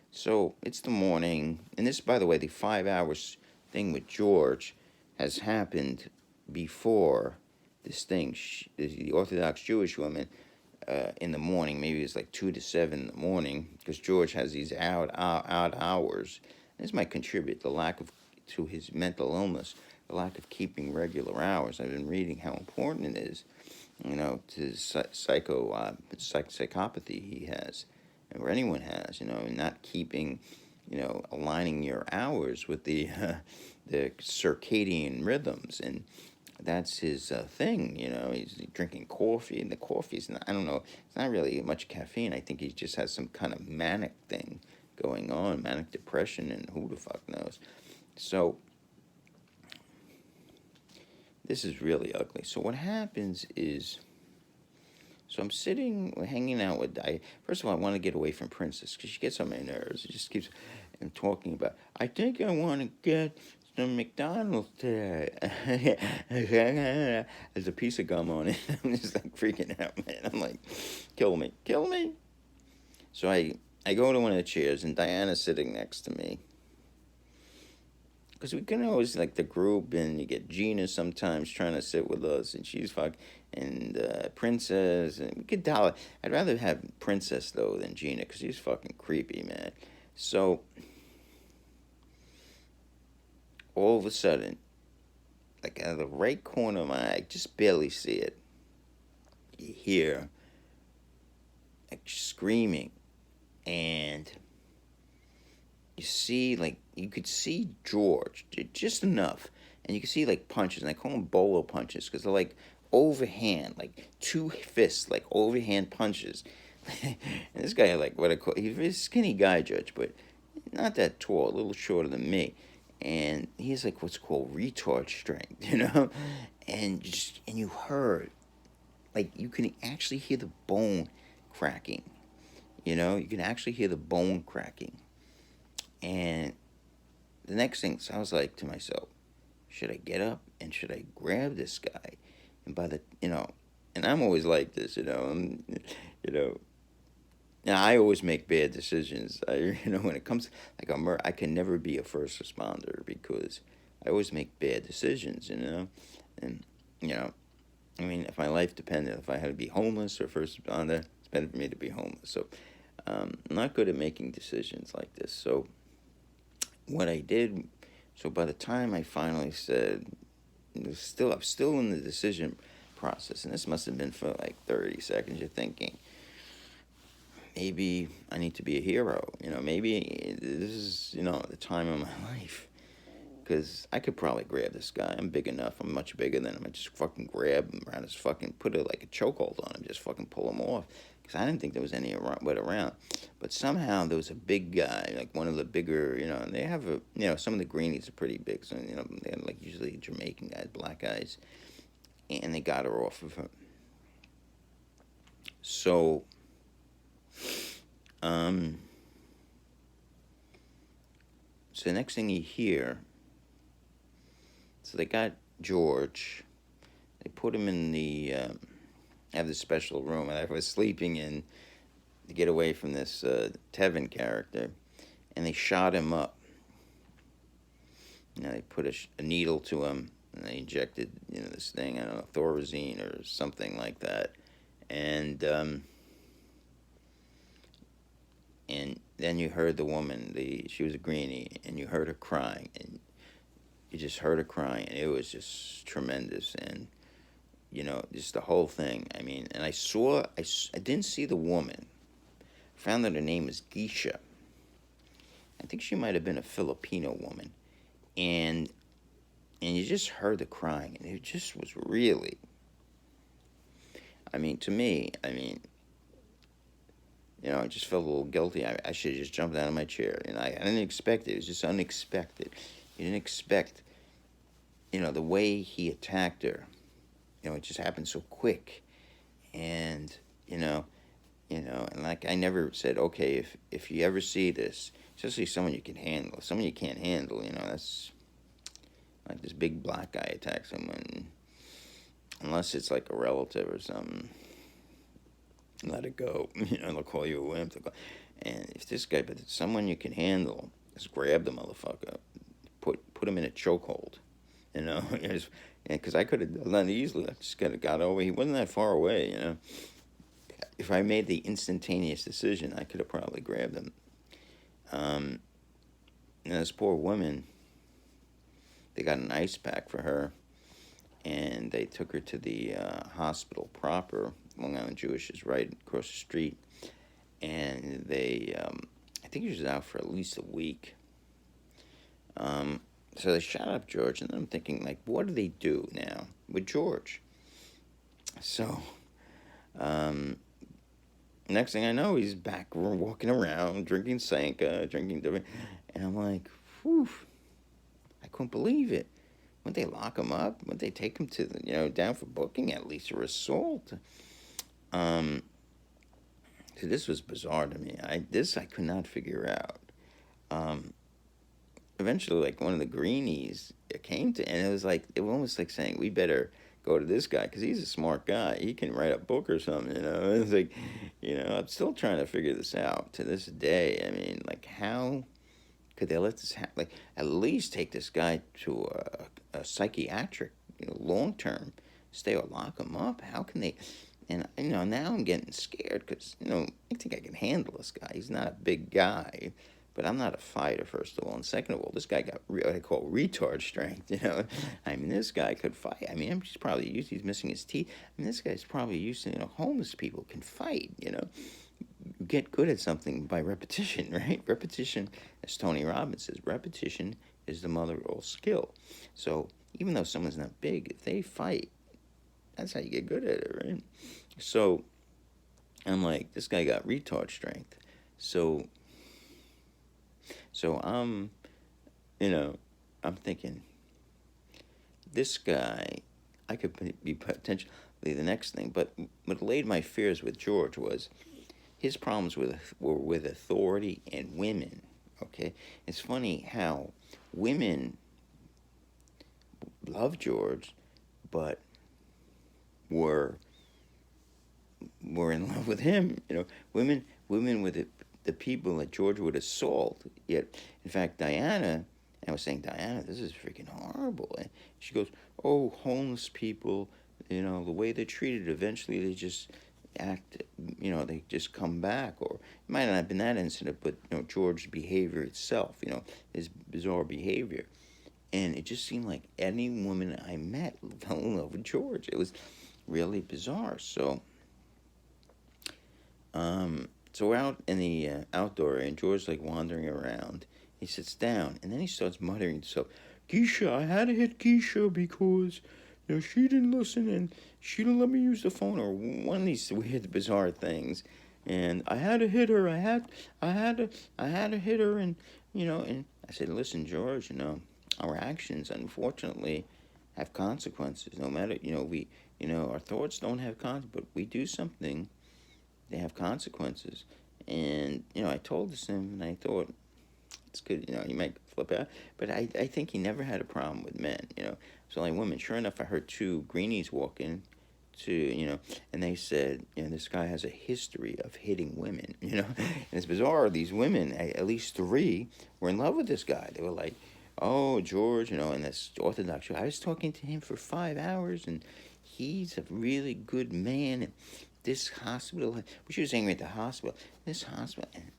So it's the morning, and this, by the way, the 5 hours thing with George has happened before this thing. The Orthodox Jewish woman in the morning, maybe it's like 2 to 7 in the morning, because George has these odd hours. This might contribute to his mental illness, the lack of keeping regular hours. I've been reading how important it is, to psychopathy he has, or anyone has, and not keeping, aligning your hours with the circadian rhythms, and that's his thing. He's drinking coffee, and the coffee's not, I don't know, it's not really much caffeine. I think he just has some kind of manic thing going on, manic depression, and who the fuck knows. So this is really ugly. So what happens is, so I'm hanging out with, first of all, I want to get away from Princess, because she gets on my nerves. It just keeps talking about, I think I want to get some McDonald's today. There's a piece of gum on it. I'm just like freaking out, man. I'm like, kill me. So I go to one of the chairs, and Diana's sitting next to me. Because we can always, like, the group, and you get Gina sometimes trying to sit with us, and she's and Princess, and we could tell. I'd rather have Princess, though, than Gina, because she's fucking creepy, man. So, all of a sudden, like, out of the right corner of my eye, I just barely see it, you hear, like, screaming, and you see, like, you could see George, just enough, and you could see, like, punches, and I call them bolo punches, because they're, like, overhand, like, two fists, like, overhand punches, and this guy, like, he's a skinny guy, Judge, but not that tall, a little shorter than me, and he's, like, what's called retard strength, and you heard, like, you can actually hear the bone cracking, you can actually hear the bone cracking. And the next thing, so I was like to myself, should I get up and should I grab this guy? And and I'm always like this, now I always make bad decisions. When it comes like a murder, I can never be a first responder because I always make bad decisions, and I mean, if my life depended, if I had to be homeless or first responder, it's better for me to be homeless. So I'm not good at making decisions like this. So what I did, so by the time I finally said, I'm still in the decision process, and this must have been for like 30 seconds. You're thinking, maybe I need to be a hero. Maybe this is, the time of my life. Because I could probably grab this guy. I'm big enough. I'm much bigger than him. I just fucking grab him around his fucking, put like a chokehold on him, just fucking pull him off. Because I didn't think there was any around. But somehow there was a big guy, like one of the bigger, and they have some of the greenies are pretty big. So, they're like usually Jamaican guys, black guys. And they got her off of him. So, so the next thing you hear, so they got George, they put him in have this special room that I was sleeping in to get away from this Tevin character, and they shot him up. They put a needle to him, and they injected, this thing, I don't know, Thorazine or something like that, and then you heard the woman, she was a greenie, and you heard her crying, and you just heard her crying, and it was just tremendous, and just the whole thing. I mean, and I didn't see the woman. Found that her name is Geisha. I think she might have been a Filipino woman. And you just heard the crying, and it just was really, I mean, to me, I just felt a little guilty. I should have just jumped out of my chair. I didn't expect it. It was just unexpected. You didn't expect, the way he attacked her. It just happened so quick. And, and like I never said, okay, if you ever see this, especially someone you can handle, someone you can't handle, that's like this big black guy attacks someone, unless it's like a relative or something, let it go. They'll call you a wimp. And if this guy, but it's someone you can handle, just grab the motherfucker, put him in a chokehold, because I could have done that easily. I just got over. He wasn't that far away, If I made the instantaneous decision, I could have probably grabbed him. And this poor woman, they got an ice pack for her, and they took her to the hospital proper. Long Island Jewish is right across the street. And they, I think she was out for at least a week. So they shot up George, and then I'm thinking, like, what do they do now with George? So, next thing I know, he's back walking around, drinking Sanka, and I'm like, whew, I couldn't believe it. Wouldn't they lock him up? Wouldn't they take him to the, down for booking at least, or assault? So this was bizarre to me. I could not figure out. Eventually, like, one of the greenies came to, and it was almost like saying, we better go to this guy, because he's a smart guy. He can write a book or something, It's like, I'm still trying to figure this out to this day. I mean, like, how could they let this happen? Like, at least take this guy to a psychiatric, long-term stay, or lock him up. How can they? And, now I'm getting scared, because, I think I can handle this guy. He's not a big guy. But I'm not a fighter, first of all. And second of all, this guy got what I call retard strength, I mean, this guy could fight. I mean, he's probably used, he's missing his teeth. I mean, this guy's probably used to, homeless people can fight, Get good at something by repetition, right? Repetition, as Tony Robbins says, repetition is the mother of all skill. So even though someone's not big, if they fight, that's how you get good at it, right? So I'm like, this guy got retard strength. So I'm thinking, this guy, I could be potentially the next thing. But what allayed my fears with George was his problems were with authority and women, okay? It's funny how women love George, but were in love with him, Women were the people that George would assault. Yet, in fact, Diana, I was saying, Diana, this is freaking horrible. And she goes, oh, homeless people, the way they're treated, eventually they just act, they just come back. Or it might not have been that incident, but, George's behavior itself, his bizarre behavior. And it just seemed like any woman I met fell in love with George. It was really bizarre. So, so we're out in the outdoor area, and George's like wandering around. He sits down, and then he starts muttering to himself, Geisha, I had to hit Geisha because, she didn't listen, and she didn't let me use the phone, or one of these weird, bizarre things. And I had to hit her. I had to hit her, and and I said, listen, George, our actions, unfortunately, have consequences. No matter, we, our thoughts don't have consequences, but we do something, they have consequences. And, I told this to him, and I thought, it's good, he might flip out. But I think he never had a problem with men, It's only women. Sure enough, I heard two greenies walk in to, and they said, this guy has a history of hitting women, And it's bizarre, these women, at least three, were in love with this guy. They were like, oh, George, and this Orthodox, I was talking to him for 5 hours, and he's a really good man, and this hospital, she was angry at the hospital, this hospital, and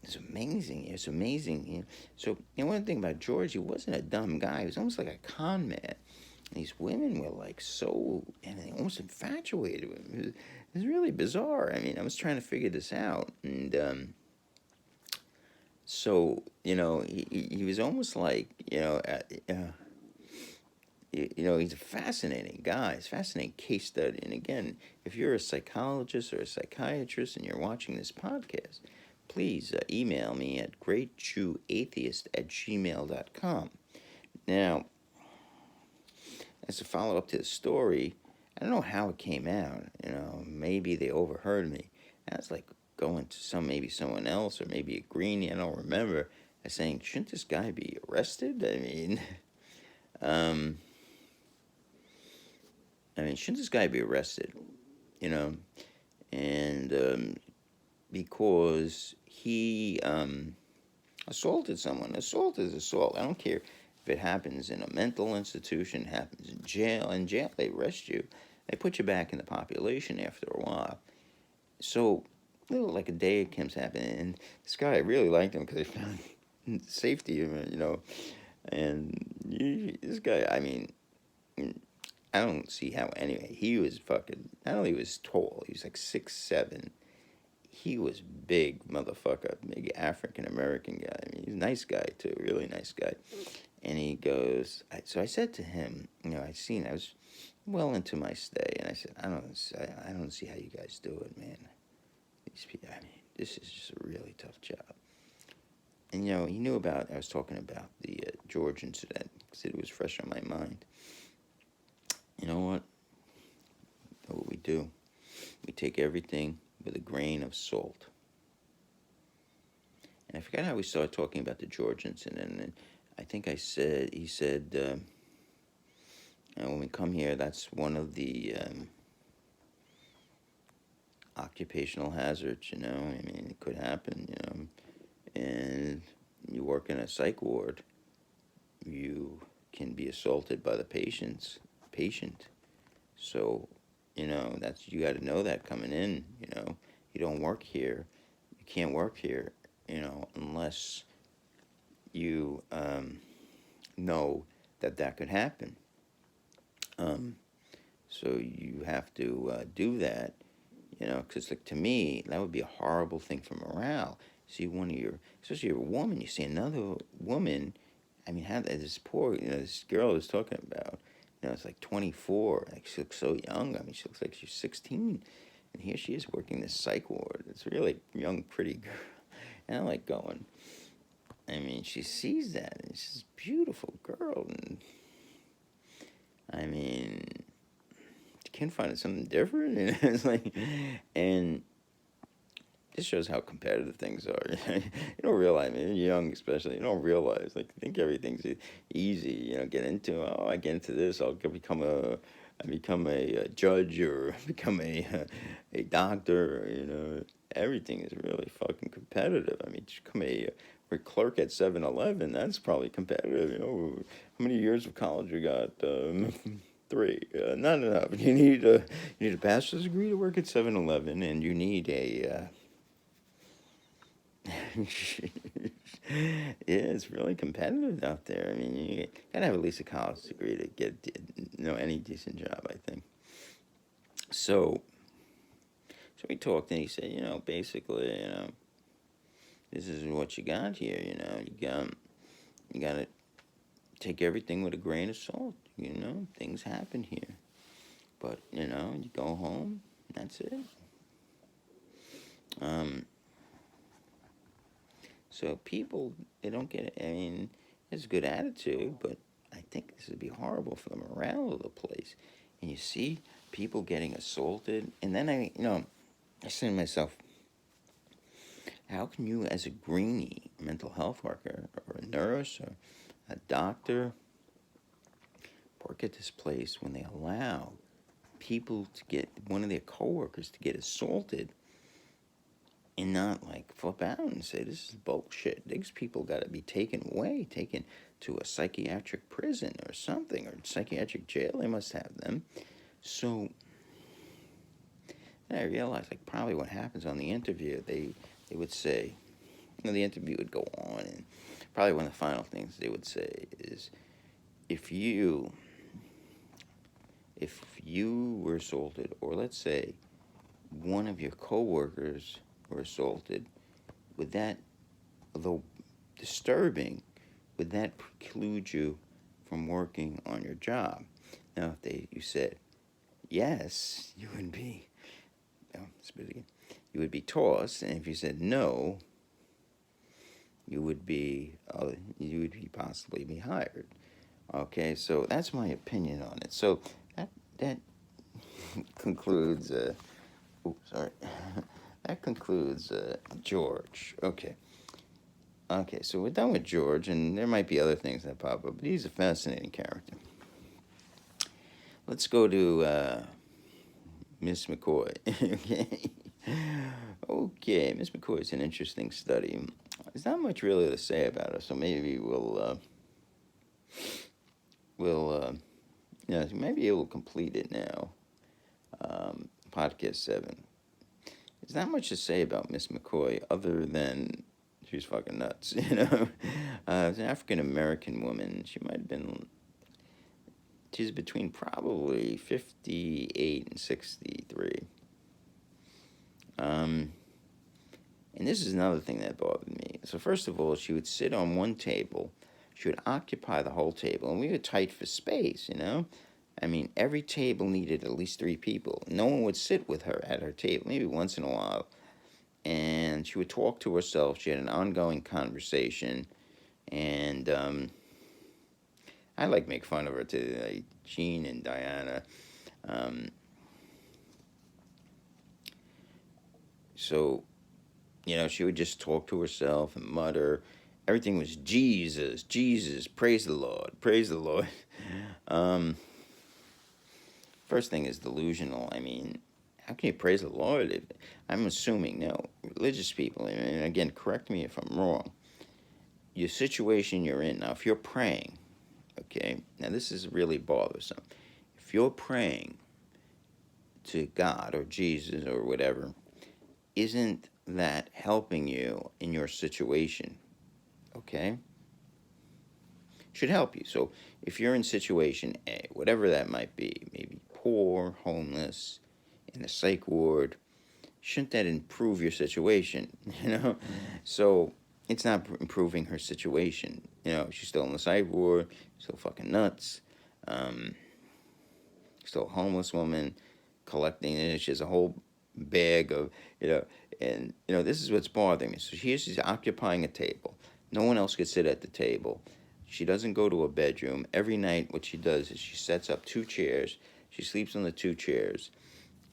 it's amazing, So, one thing about George, he wasn't a dumb guy, he was almost like a con man. These women were like so, and they almost infatuated with him. It was really bizarre. I mean, I was trying to figure this out, and so he was almost like he's a fascinating guy. He's a fascinating case study. And again, if you're a psychologist or a psychiatrist and you're watching this podcast, please email me at greatjewatheist@gmail.com. Now, as a follow-up to the story, I don't know how it came out. Maybe they overheard me. I was like going to maybe someone else or maybe a greenie, I don't remember, as saying, shouldn't this guy be arrested? Shouldn't this guy be arrested? And because he assaulted someone. Assault is assault. I don't care if it happens in a mental institution, happens in jail. In jail, they arrest you. They put you back in the population after a while. So, like a day it comes happening, and this guy, I really liked him because I found safety of him, And this guy, I don't see how. Anyway, he was fucking. Not only was tall, he was like 6'7". He was big, motherfucker, big African American guy. He's a nice guy too, really nice guy. And he goes. So I said to him, I was well into my stay, and I said, I don't see how you guys do it, man. These people, this is just a really tough job. And he knew about. I was talking about the George incident because it was fresh on my mind. You know what? What we do, we take everything with a grain of salt. And I forgot how we started talking about the George incident. And I think he said, when we come here, that's one of the occupational hazards, it could happen, And you work in a psych ward, you can be assaulted by the patient. So, you got to know that coming in, You don't work here. You can't work here, unless you know that could happen. So you have to do that, because to me, that would be a horrible thing for morale. See especially a woman, you see another woman, how this this girl is talking about, it's like 24, like she looks so young. She looks like she's 16, and here she is working this psych ward. It's a really young, pretty girl, and I'm like going, she sees that, and she's a beautiful girl, and you can't find something different, and it's like, and this shows how competitive things are. You don't realize, you're young especially, you don't realize, you think everything's easy, get into, I get into this, I become a judge or become a doctor, everything is really fucking competitive. To become a clerk at 7-Eleven, that's probably competitive, How many years of college you got? 3. Not enough. You need a bachelor's degree to work at 7-Eleven, and you need a yeah, it's really competitive out there. You gotta have at least a college degree to get any decent job, I think. So we talked, and he said, basically, this is what you got here. You gotta take everything with a grain of salt. Things happen here, but you go home. That's it. So people, they don't get it. It's a good attitude, but I think this would be horrible for the morale of the place. And you see people getting assaulted, and then I say to myself, how can you, as a greenie, mental health worker, or a nurse, or a doctor, work at this place when they allow people to get, one of their coworkers to get assaulted, and not flip out and say, this is bullshit. These people got to be taken to a psychiatric prison or something, or psychiatric jail. They must have them. So then I realized, probably what happens on the interview, they would say, the interview would go on, and probably one of the final things they would say is, if you if you were assaulted, or let's say one of your coworkers were assaulted, would that, although disturbing, would that preclude you from working on your job? Now, if you said yes, you would be, you would be tossed, and if you said no, you would be possibly be hired. Okay, so that's my opinion on it. So that concludes. Sorry. That concludes George. Okay, so we're done with George, and there might be other things that pop up, but he's a fascinating character. Let's go to Miss McCoy. Okay, Miss McCoy is an interesting study. There's not much really to say about her, so maybe maybe we'll complete it now. Podcast 7. There's not much to say about Miss McCoy other than she's fucking nuts, you know. It's an African American woman. She's between probably 58 and 63. And this is another thing that bothered me. So first of all, she would sit on one table. She would occupy the whole table, and we were tight for space, you know. I mean, every table needed at least 3 people. No one would sit with her at her table, maybe once in a while. And she would talk to herself. She had an ongoing conversation. And I like make fun of her too, like Jean and Diana. So, you know, she would just talk to herself and mutter. Everything was Jesus, Jesus, praise the Lord, praise the Lord. First thing is delusional. I mean, how can you praise the Lord? I'm assuming, now, religious people, and again, correct me if I'm wrong, your situation you're in, now, if you're praying, okay, now this is really bothersome. If you're praying to God or Jesus or whatever, isn't that helping you in your situation? Okay? Should help you. So if you're in situation A, whatever that might be, maybe poor, homeless, in a psych ward, shouldn't that improve your situation? You know? So it's not improving her situation. You know, she's still in the psych ward, still fucking nuts, still a homeless woman, collecting it. She has a whole bag of, you know, and, you know, this is what's bothering me. So she's occupying a table. No one else could sit at the table. She doesn't go to a bedroom. Every night what she does is she sets up 2 chairs. She sleeps on the 2 chairs.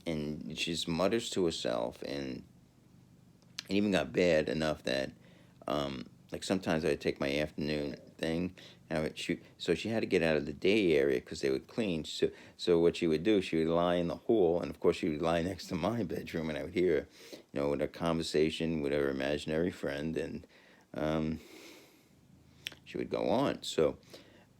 And she just mutters to herself. And it even got bad enough that, like, sometimes I would take my afternoon thing. And so she had to get out of the day area because they would clean. So what she would do, she would lie in the hall. And, of course, she would lie next to my bedroom. And I would hear her, you know, with a conversation with her imaginary friend. And she would go on. So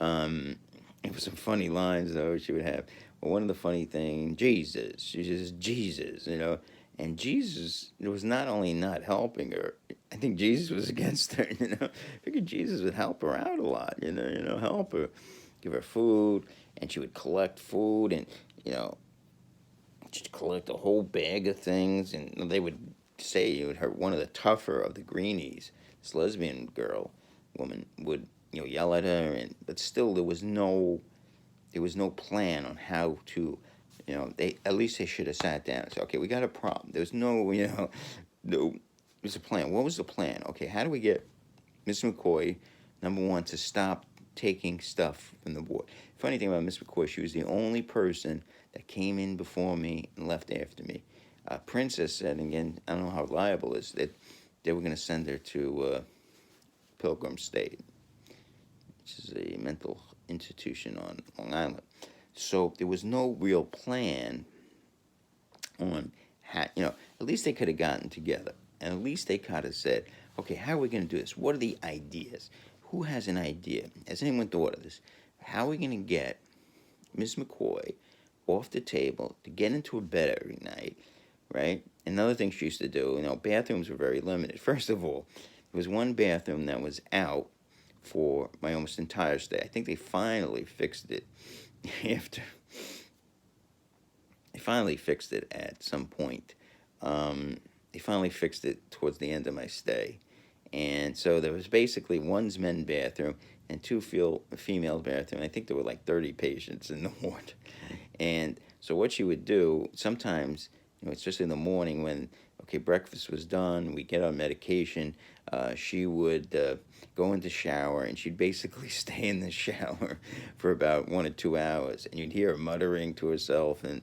it was some funny lines, though, she would have. Well, one of the funny things, Jesus. She says, Jesus, you know. And Jesus was not only not helping her, I think Jesus was against her, you know. I figured Jesus would help her out a lot, you know, help her, give her food, and she would collect food, and, you know, she'd collect a whole bag of things, and they would say, you would hurt one of the tougher of the greenies, this lesbian woman would, you know, yell at her, but still there was no plan on how to, you know, they should have sat down and said, okay, we got a problem. There's no, you know, there's a plan. What was the plan? Okay, how do we get Miss McCoy, number one, to stop taking stuff from the ward? Funny thing about Miss McCoy, she was the only person that came in before me and left after me. Princess said, again, I don't know how reliable it is, that they were going to send her to Pilgrim State, which is a mental institution on Long Island. So there was no real plan on how, you know, at least they could have gotten together. And at least they could have said, okay, how are we going to do this? What are the ideas? Who has an idea? Has anyone thought of this? How are we going to get Miss McCoy off the table to get into a bed every night, right? Another thing she used to do, you know, bathrooms were very limited. First of all, there was one bathroom that was out for my almost entire stay. I think they finally fixed it after he finally fixed it at some point. He finally fixed it towards the end of my stay. And so there was basically one's men's bathroom and two female bathroom. I think there were like 30 patients in the ward. And so what she would do sometimes, especially in the morning when, okay, breakfast was done, we get our medication, she would go into shower, and she'd basically stay in the shower for about 1 or 2 hours. And you'd hear her muttering to herself. And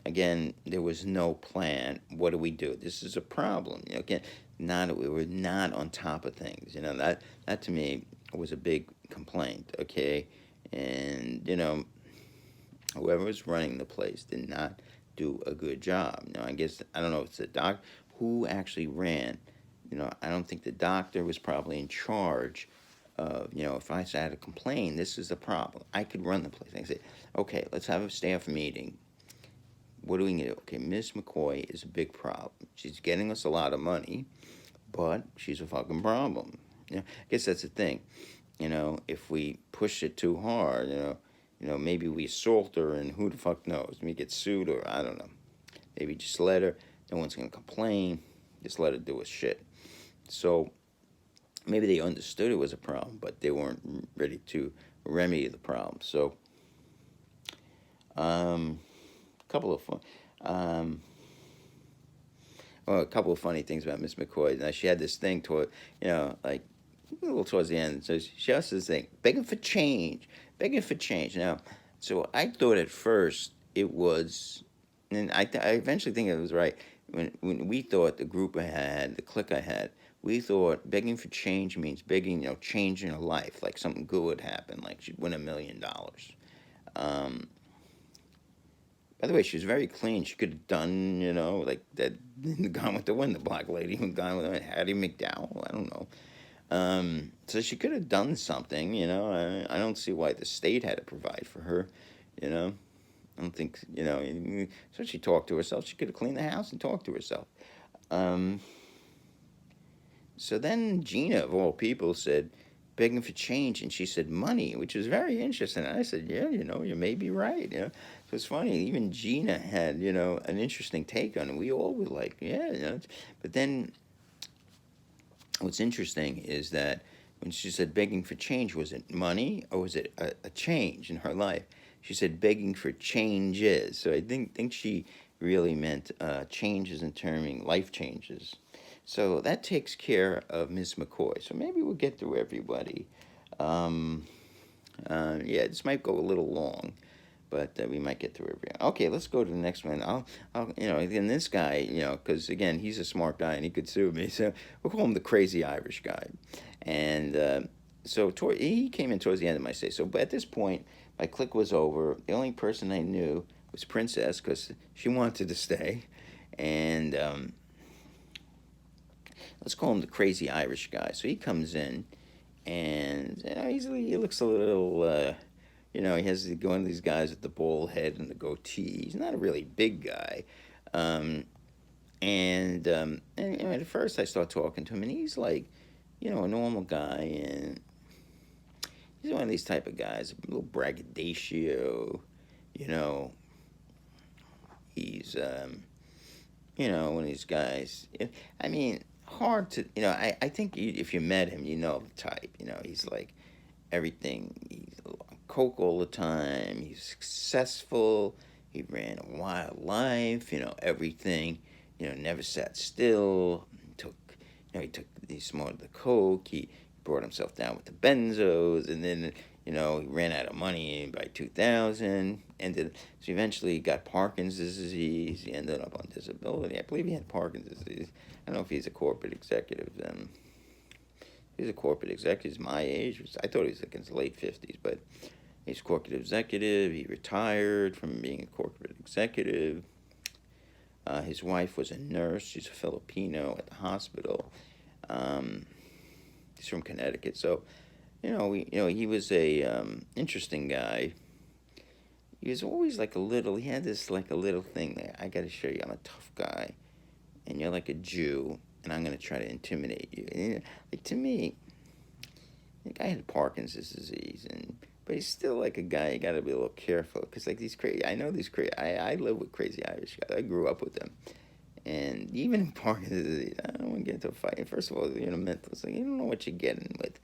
again, there was no plan. What do we do? This is a problem. Again, we were not on top of things. That to me was a big complaint. Okay, and whoever was running the place did not do a good job. I guess I don't know if it's the doc who actually ran. I don't think the doctor was probably in charge of, if I had to complain, this is the problem. I could run the place. I could say, okay, let's have a staff meeting. What do we do? Okay, Miss McCoy is a big problem. She's getting us a lot of money, but she's a fucking problem. I guess that's the thing. If we push it too hard, maybe we assault her, and who the fuck knows? We get sued, or I don't know. Maybe just let her. No one's gonna complain. Just let her do her shit. So maybe they understood it was a problem, but they weren't ready to remedy the problem. So, a couple of funny things about Miss McCoy. Now, she had this thing toward, like a little towards the end. So she has this thing, begging for change. Now, so I thought at first it was, and I eventually think it was right. When we thought, the group I had, the clique I had, we thought begging for change means begging, change in her life, like something good would happen, like she'd win $1 million. By the way, she was very clean. She could have done, like that Gone with the Wind, the black lady who Gone with the Wind, Hattie McDowell. I don't know. So she could have done something, I don't see why the state had to provide for her, I don't think, so she talked to herself. She could have cleaned the house and talked to herself. So then Gina, of all people, said, begging for change, and she said money, which was very interesting. And I said, yeah, you may be right. So it's funny, even Gina had, an interesting take on it. We all were like, yeah, But then what's interesting is that when she said begging for change, was it money or was it a change in her life? She said begging for changes. So I think she really meant changes in terming life changes. So that takes care of Ms. McCoy. So maybe we'll get through everybody. This might go a little long, but we might get through everyone. Okay, let's go to the next one. And this guy, because again, he's a smart guy and he could sue me. So we'll call him the crazy Irish guy. And so he came in towards the end of my stay. So at this point, my clique was over. The only person I knew was Princess, because she wanted to stay. And let's call him the crazy Irish guy. So he comes in, and he looks a little, he has one of these guys with the bald head and the goatee. He's not a really big guy. And at first I start talking to him, and he's like, a normal guy, and he's one of these type of guys, a little braggadocio, he's, one of these guys. I mean, hard to, I think if you met him, the type, he's like everything. He's on coke all the time. He's successful. He ran a wild life, everything, never sat still. He smoked the coke. He brought himself down with the benzos, and then, he ran out of money by 2000. So eventually he got Parkinson's disease. He ended up on disability. I believe he had Parkinson's disease. I don't know if he's a corporate executive. He's a corporate executive. He's my age. I thought he was like in his late 50s, but he's a corporate executive. He retired from being a corporate executive. His wife was a nurse. She's a Filipino at the hospital. He's from Connecticut. So, he was a interesting guy. He was always like he had this like a little thing there. I got to show you, I'm a tough guy, and you're like a Jew, and I'm going to try to intimidate you. And, like, to me, the guy had Parkinson's disease, and but he's still like a guy you got to be a little careful because like these crazy. I know these crazy. I live with crazy Irish guys. I grew up with them, and even in Parkinson's, I don't want to get into a fight. First of all, you're in a mental. It's like you don't know what you're getting with.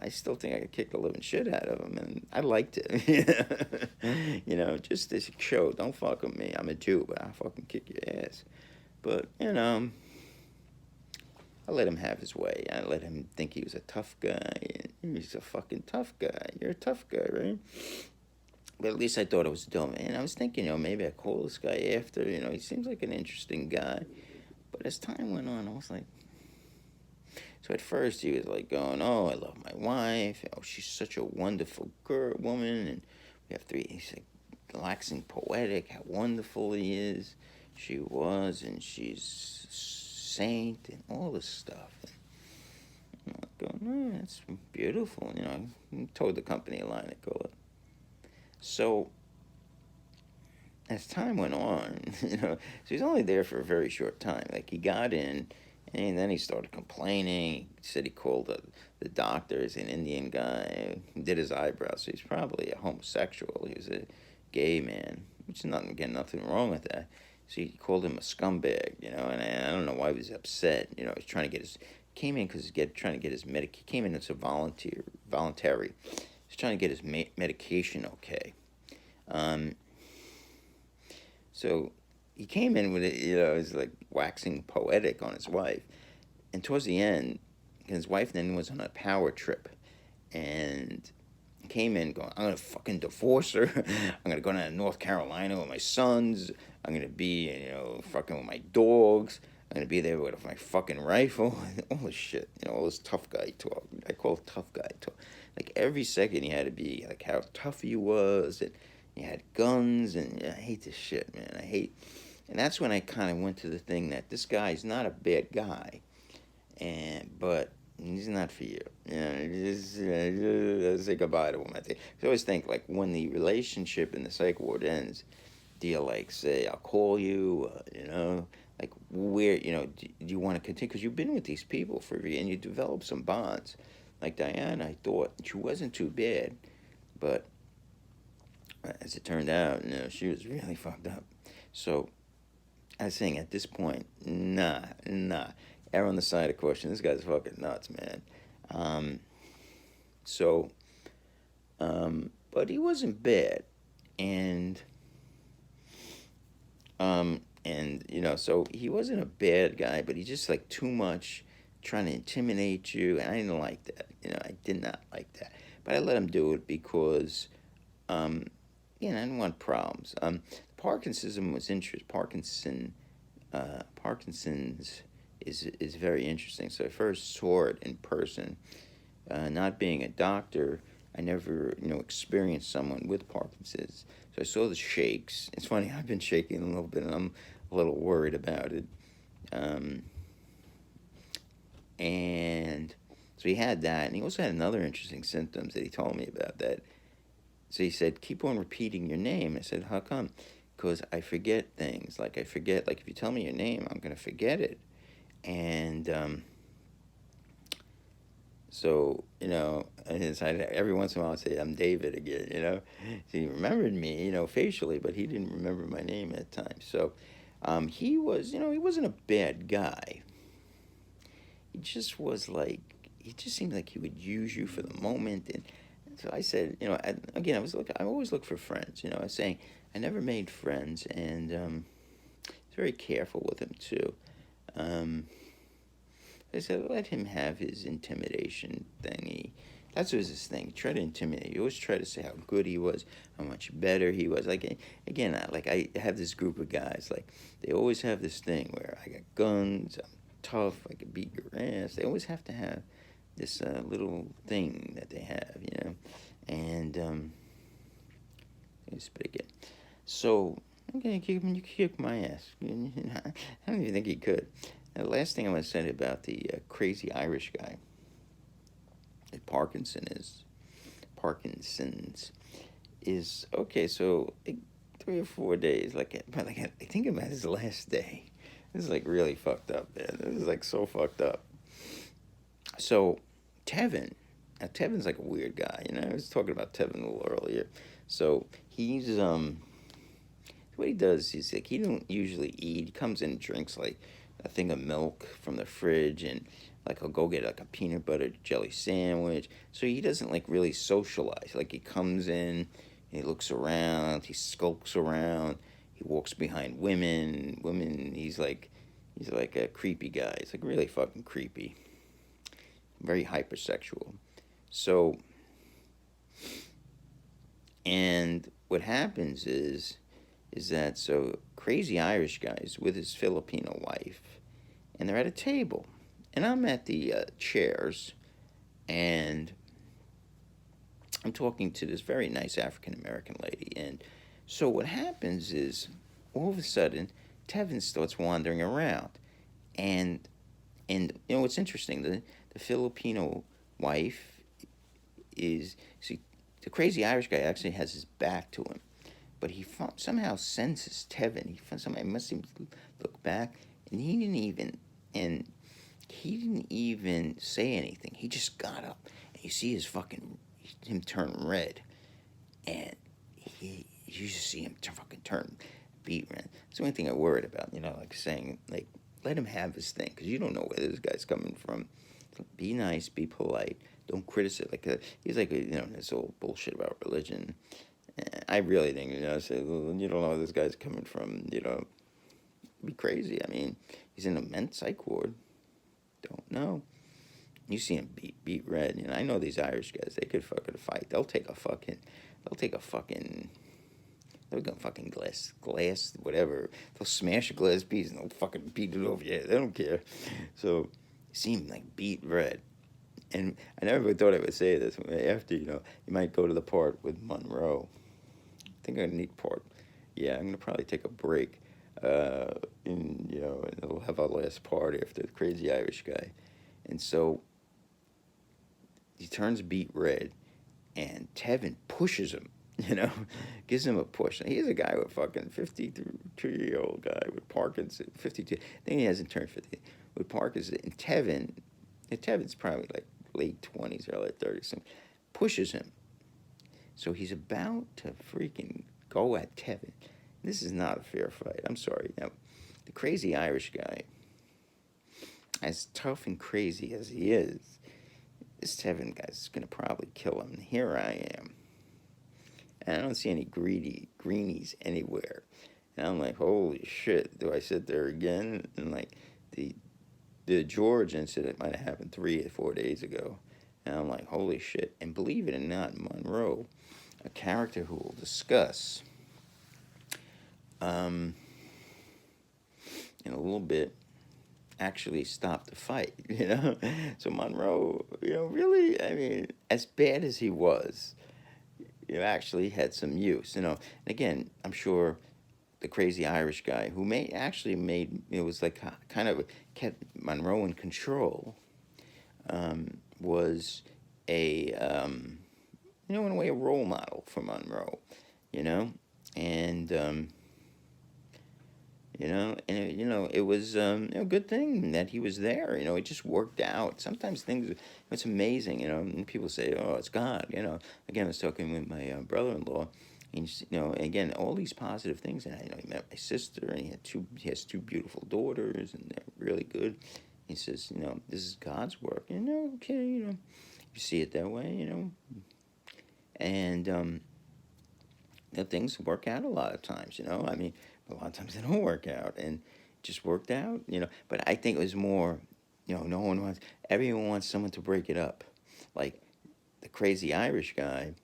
I still think I could kick the living shit out of him, and I liked it. Just this show. Don't fuck with me. I'm a Jew, but I'll fucking kick your ass. But I let him have his way. I let him think he was a tough guy. He's a fucking tough guy. You're a tough guy, right? But at least I thought it was dumb. And I was thinking, maybe I call this guy after. He seems like an interesting guy. But as time went on, I was like. So at first he was like going, "Oh, I love my wife. Oh, she's such a wonderful woman, and we have 3." He's like relaxing, poetic, how wonderful he is. She was, and she's a saint, and all this stuff. And I'm going, "Oh, that's beautiful." I told the company a line, I call it. So as time went on, so he's only there for a very short time. Like he got in. And then he started complaining. He said he called the doctor. He's an Indian guy. He did his eyebrows. So he's probably a homosexual. He was a gay man, which is nothing wrong with that. So he called him a scumbag, and I don't know why he was upset. He's trying to get his, came in because trying to get his he came in as a voluntary. He's trying to get his medication okay. So he came in with it, he's like waxing poetic on his wife. And towards the end, his wife then was on a power trip. And came in going, "I'm going to fucking divorce her. I'm going to go down to North Carolina with my sons. I'm going to be, fucking with my dogs. I'm going to be there with my fucking rifle." All this shit, all this tough guy talk. I call it tough guy talk. Like every second he had to be like how tough he was. And he had guns. And I hate this shit, man. And that's when I kind of went to the thing that this guy's not a bad guy, but he's not for you. Just say goodbye to him. I always think like when the relationship in the psych ward ends, do you like say I'll call you? Like where do you want to continue? Because you've been with these people for a year and you develop some bonds. Like Diana, I thought she wasn't too bad, but as it turned out, she was really fucked up. So. I was saying at this point, nah. Err on the side of caution. This guy's fucking nuts, man. But he wasn't bad. And so he wasn't a bad guy, but he just like too much trying to intimidate you. And I didn't like that. I did not like that. But I let him do it because, I didn't want problems. Parkinsonism was interesting. Parkinson's is very interesting. So I first saw it in person. Not being a doctor, I never experienced someone with Parkinson's. So I saw the shakes. It's funny. I've been shaking a little bit, and I'm a little worried about it. And so he had that, and he also had another interesting symptoms that he told me about that. So he said, "Keep on repeating your name." I said, "How come?" Because I forget things. Like if you tell me your name, I'm going to forget it. And so, every once in a while I say, "I'm David" again, So he remembered me, facially, but he didn't remember my name at the time. So he was, he wasn't a bad guy. He just was like, he just seemed like he would use you for the moment. And so I said, I always look for friends, I was saying, I never made friends, and I was very careful with him, too. I said, let him have his intimidation thing. That was his thing. Try to intimidate. He always try to say how good he was, how much better he was. Like, again, I have this group of guys, like, they always have this thing where I got guns, I'm tough, I can beat your ass. They always have to have this little thing that they have, And, let me spit again. So, okay, you can kick my ass. I don't even think he could. And the last thing I want to say about the crazy Irish guy that Parkinson's is, okay, so like 3 or 4 days, I think about his last day. This is like really fucked up, man. This is like so fucked up. So, Tevin, Now, Tevin's like a weird guy, you know. I was talking about Tevin a little earlier. So he's what he does is like he don't usually eat. He comes in and drinks like a thing of milk from the fridge, and like he'll go get like a peanut butter jelly sandwich. So he doesn't like really socialize. Like he comes in, he looks around, he skulks around, he walks behind women. He's like a creepy guy. He's like really fucking creepy, very hypersexual. So and what happens is that so crazy Irish guy's with his Filipino wife, and they're at a table, and I'm at the chairs, and I'm talking to this very nice African American lady, and so what happens is all of a sudden Tevin starts wandering around, and you know what's interesting, the Filipino wife is see the crazy Irish guy actually has his back to him, but he somehow senses Tevin. Somehow must even look back, and and he didn't even say anything. He just got up, and you see him turn red, and you just see him fucking turn beet red. It's the only thing I worried about, you know, like saying like let him have his thing because you don't know where this guy's coming from. Be nice, be polite. Don't criticize. He's like you know this old bullshit about religion. I really think you know. Say you don't know where this guy's coming from. You know, be crazy. I mean, he's in a men's psych ward. Don't know. You see him beat red. You know, I know these Irish guys. They could fucking fight. They'll take a fucking. They'll go fucking glass, whatever. They'll smash a glass piece and they'll fucking beat it over your head. They don't care. So, you see him like beat red. And I never thought I would say this. After, you know, you might go to the part with Monroe. I think I need part. Yeah, I'm going to probably take a break. And, you know, and we'll have our last part after the crazy Irish guy. And so, he turns beet red, and Tevin pushes him, you know, gives him a push. And he's a guy with fucking 52-year-old guy with Parkinson's, 52. I think he hasn't turned 50. With Parkinson's, and Tevin's probably like late 20s, early 30s, something, pushes him. So he's about to freaking go at Tevin. This is not a fair fight. I'm sorry. Now, the crazy Irish guy, as tough and crazy as he is, this Tevin guy's going to probably kill him. And here I am. And I don't see any greenies anywhere. And I'm like, holy shit, do I sit there again? And like, the George incident might have happened 3 or 4 days ago. And I'm like, holy shit. And believe it or not, Monroe, a character who we'll discuss in a little bit, actually stopped the fight, you know? So Monroe, you know, really, I mean, as bad as he was, you know, actually had some use, you know. And again, I'm sure the crazy Irish guy who it was like kind of kept Monroe in control, was you know, in a way, a role model for Monroe, you know, and you know, it was a good thing that he was there. You know, it just worked out. Sometimes it's amazing. You know, and people say, "Oh, it's God." You know, again, I was talking with my brother-in-law, and you know, again, all these positive things. And you know, he met my sister, and he has two beautiful daughters, and they're really good. He says, you know, this is God's work. You know, okay, you know, you see it that way, you know, and you know, things work out a lot of times. You know, I mean, a lot of times they don't work out, and it just worked out. You know, but I think it was more, you know, everyone wants someone to break it up, like the crazy Irish guy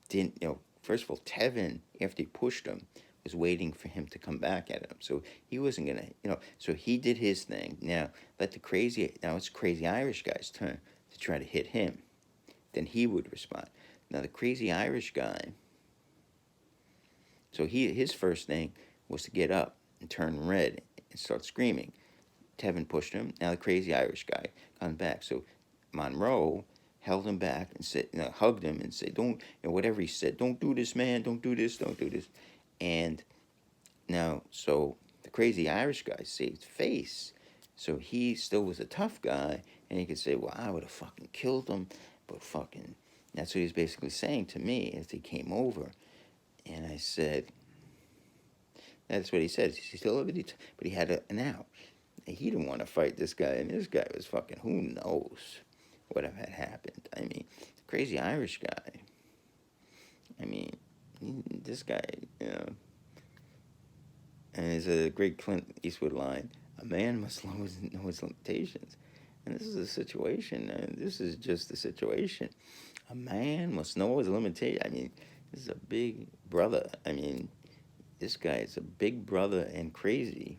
didn't. You know, first of all, Tevin, after he pushed him, was waiting for him to come back at him. So he wasn't gonna, you know. So he did his thing. Now it's crazy Irish guy's turn to try to hit him. Then he would respond. Now the crazy Irish guy. So his first thing was to get up and turn red and start screaming. Tevin pushed him. Now the crazy Irish guy comes back. So Monroe held him back and said, you know, hugged him and said, "Don't," you know, whatever he said, "Don't do this, man. Don't do this. Don't do this." And now, so the crazy Irish guy saved face. So he still was a tough guy, and he could say, "Well, I would have fucking killed him." But fucking, that's what he was basically saying to me as he came over. And I said, that's what he said. He still lived, but he had an out. He didn't want to fight this guy, and this guy was fucking, who knows what had happened. I mean, crazy Irish guy. I mean, this guy, you know, and there's a great Clint Eastwood line, a man must know his limitations. And this is a situation, and this is just a situation. A man must know his limitations. I mean, this is a big brother. I mean, this guy is a big brother and crazy.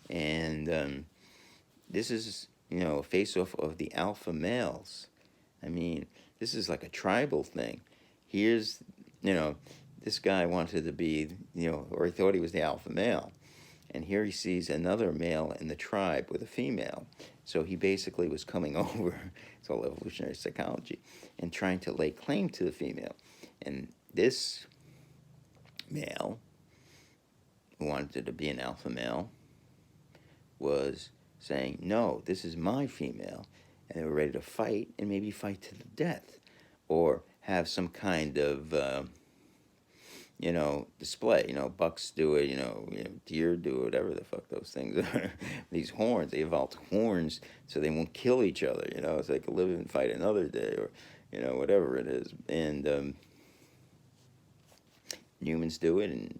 And this is, you know, a face-off of the alpha males. I mean, this is like a tribal thing. Here's, you know, this guy wanted to be, you know, or he thought he was the alpha male. And here he sees another male in the tribe with a female. So he basically was coming over, it's all evolutionary psychology, and trying to lay claim to the female. And this male, who wanted to be an alpha male, was saying, no, this is my female. And they were ready to fight, and maybe fight to the death. Or have some kind of, you know, display. You know, bucks do it, you know, deer do it, whatever the fuck those things are. These horns, they evolved horns so they won't kill each other, you know, so they can live and fight another day, or, you know, whatever it is. And humans do it, and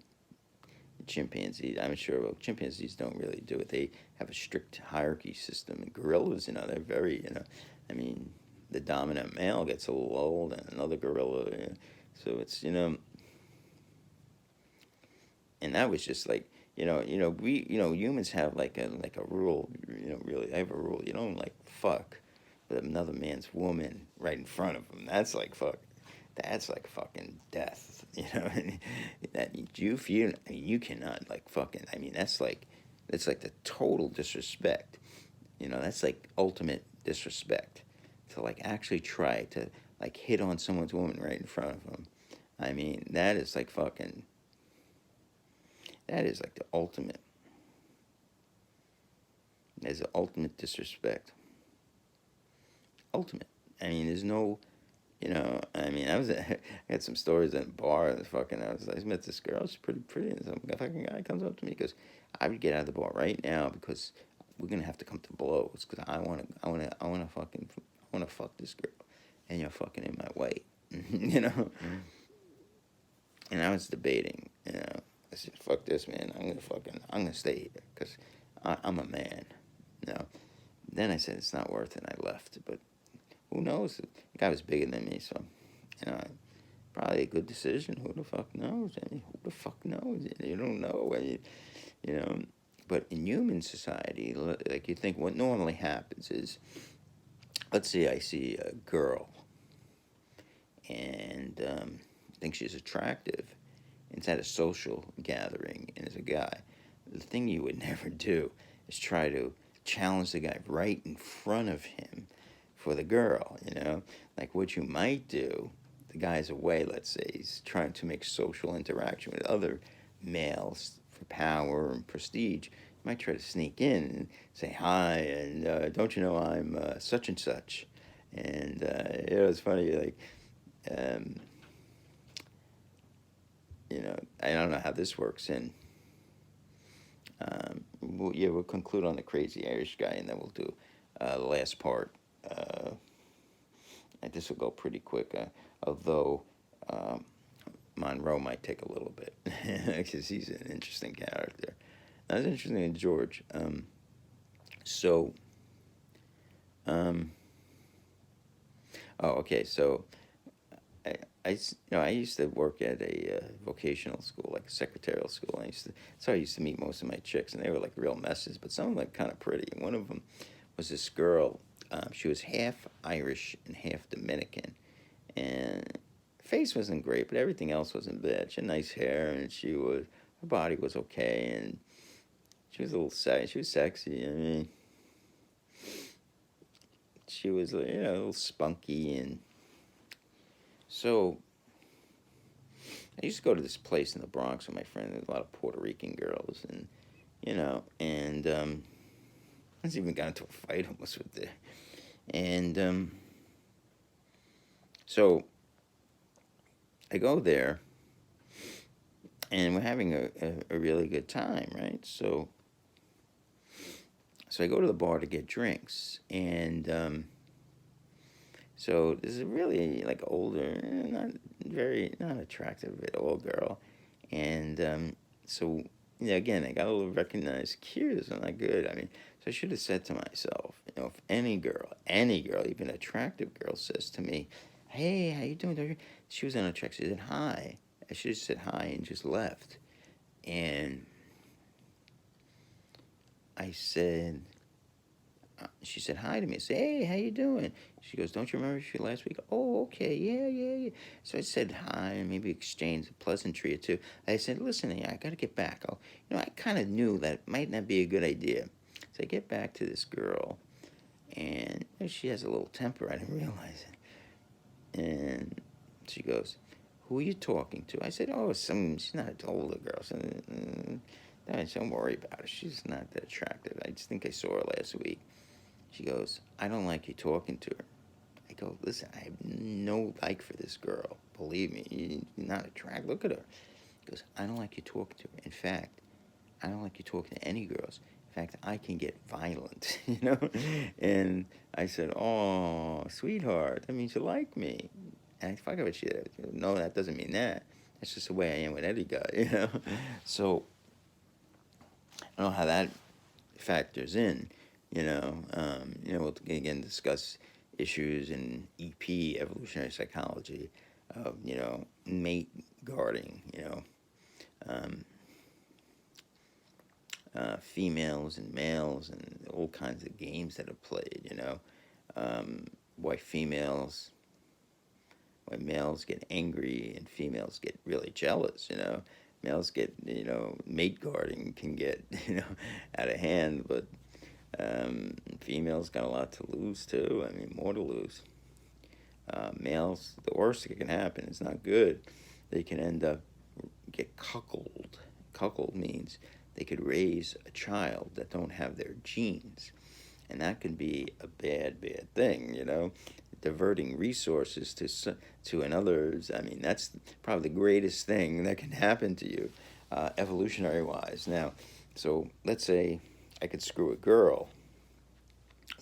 chimpanzees, I'm sure, well, chimpanzees don't really do it. They have a strict hierarchy system. And gorillas, you know, they're very, you know, I mean, the dominant male gets a little old, and another gorilla, you know, so it's, you know, and that was just like, we, humans have like a rule, really, I have a rule, you don't like fuck with another man's woman right in front of him. That's like fuck. That's like fucking death, you know. That you feel. I mean, you cannot like fucking. I mean, that's like the total disrespect. You know, that's like ultimate disrespect to like actually try to like hit on someone's woman right in front of them. I mean, that is like fucking. That is like the ultimate. That's the ultimate disrespect. Ultimate. I mean, there's no. You know, I mean, I had some stories in a bar. And I met this girl. She's pretty. And some fucking guy comes up to me because I would get out of the bar right now because we're gonna have to come to blows because I want to fuck this girl, and you're fucking in my way, you know. Mm-hmm. And I was debating, you know. I said, "Fuck this, man. I'm gonna stay here because I'm a man." You know. Then I said it's not worth it. And I left, but. Who knows? The guy was bigger than me, so, you know, probably a good decision. Who the fuck knows? I mean, who the fuck knows? You don't know. I mean, you know, but in human society, like you think what normally happens is, let's say I see a girl and think she's attractive. It's at a social gathering, and as a guy, the thing you would never do is try to challenge the guy right in front of him for the girl, you know? Like what you might do, the guy's away, let's say, he's trying to make social interaction with other males for power and prestige. You might try to sneak in and say hi, and don't you know I'm such and such. And it was funny, like, you know, I don't know how this works, and we'll conclude on the crazy Irish guy, and then we'll do the last part. This will go pretty quick, although Monroe might take a little bit because he's an interesting character. That's interesting in George. So, okay. So, I used to work at a vocational school, like a secretarial school. So I used to meet most of my chicks, and they were like real messes, but some of them were kind of pretty. And one of them was this girl. She was half Irish and half Dominican, and face wasn't great, but everything else wasn't bad. She had nice hair, and her body was okay, and she was a little sexy. She was sexy. I mean, she was, you know, a little spunky, and so I used to go to this place in the Bronx with my friend. There was a lot of Puerto Rican girls, and you know, and I even got into a fight almost with the, and So I go there, and we're having a really good time, right? So I go to the bar to get drinks, and so this is a really like older, not attractive at all girl, and so again I got a little recognized cues. I'm not good. I mean, so I should have said to myself, if any girl, even attractive girl, says to me, "Hey, how you doing?" She was unattractive. She said hi. I should have said hi and just left. And I said, she said hi to me. I said, "Hey, how you doing?" She goes, "Don't you remember you last week?" "Oh, okay, yeah. So I said hi and maybe exchanged a pleasantry or two. I said, "Listen, I got to get back." I kind of knew that might not be a good idea. So I get back to this girl, and she has a little temper. I didn't realize it. And she goes, "Who are you talking to?" I said, "Oh, she's not an older girl. So, don't worry about it. She's not that attractive. I just think I saw her last week." She goes, "I don't like you talking to her." I go, "Listen, I have no like for this girl. Believe me, you're not attracted. Look at her." She goes, "I don't like you talking to her. In fact, I don't like you talking to any girls. In fact, I can get violent, And I said, "Oh, sweetheart, that means you like me." And I forgot what she said. "No, that doesn't mean that. That's just the way I am with any guy, So I don't know how that factors in, we'll again discuss issues in EP, evolutionary psychology, of, mate guarding, um, females and males and all kinds of games that are played, um, why females, why males get angry and females get really jealous, Males get, mate guarding can get, out of hand, but females got a lot to lose too. I mean, more to lose. Males, the worst that can happen is not good. They can end up get cuckolded. Cuckold means they could raise a child that don't have their genes, and that can be a bad thing. Diverting resources to another's. I mean, that's probably the greatest thing that can happen to you, evolutionary wise. Now, so let's say I could screw a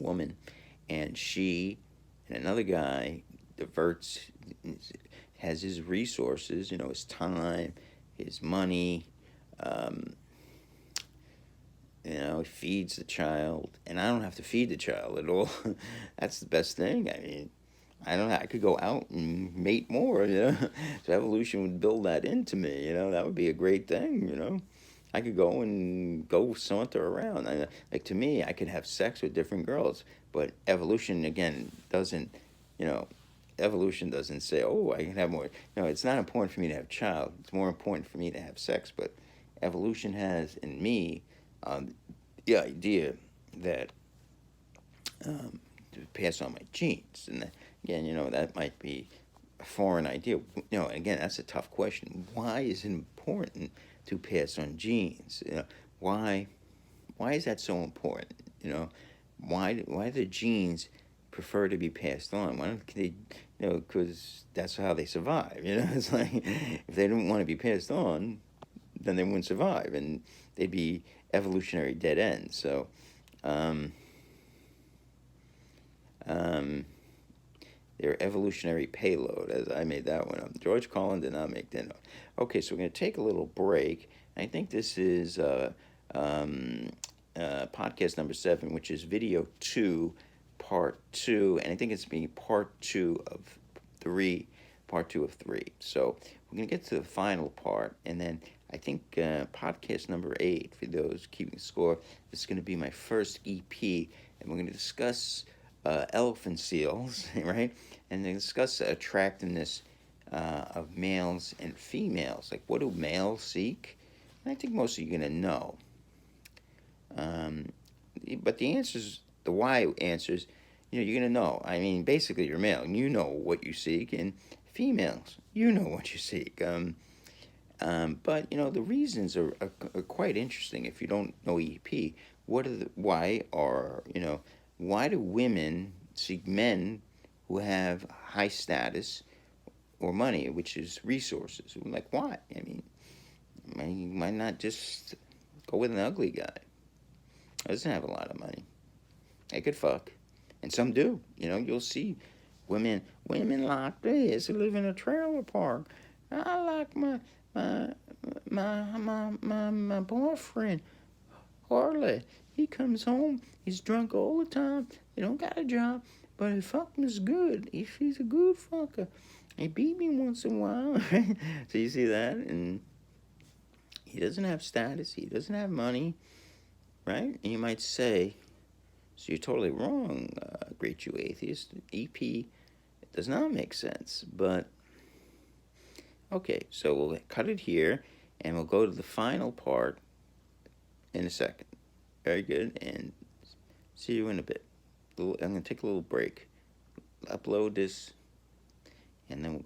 woman, and she and another guy diverts, has his resources, his time, his money, um, he feeds the child, and I don't have to feed the child at all. That's the best thing. I mean, I don't know, I could go out and mate more, So evolution would build that into me, that would be a great thing. I could go saunter around. Like to me, I could have sex with different girls, but evolution again doesn't, you know, evolution doesn't say, "Oh, I can have more." No, it's not important for me to have a child. It's more important for me to have sex. But evolution has in me um, the idea that to pass on my genes, and again, that might be a foreign idea. Again, that's a tough question. Why is it important to pass on genes? Why why is that so important? Why do genes prefer to be passed on? Why don't they? Because that's how they survive. It's like if they didn't want to be passed on, then they wouldn't survive, and they'd be evolutionary dead ends. So, um, um, their evolutionary payload, as I made that one up. George Carlin did not make that up. Okay, so we're going to take a little break. I think this is podcast number 7, which is video 2, part 2, and I think it's being part 2 of 3, part 2 of 3. So we're going to get to the final part, and then I think podcast number 8, for those keeping score, is going to be my first EP, and we're going to discuss elephant seals, right? And then discuss the attractiveness of males and females. Like, what do males seek? And I think most of you are going to know. But the answers, the why answers, you're going to know. I mean, basically, you're male, and you know what you seek, and females, you know what you seek. But, the reasons are quite interesting if you don't know EP. Why do women seek men who have high status or money, which is resources. Like what? I mean, why not just go with an ugly guy? Doesn't have a lot of money. They could fuck, and some do. You'll see women like this who live in a trailer park. I like my boyfriend Harley. He comes home. He's drunk all the time. He don't got a job, but his fucking is good. He's a good fucker. He beat me once in a while. So you see that, and he doesn't have status. He doesn't have money, right? And you might say, so you're totally wrong, great Jew atheist. EP does not make sense. But, okay, so we'll cut it here, and we'll go to the final part in a second. Very good, and see you in a bit. I'm going to take a little break, upload this, and then we'll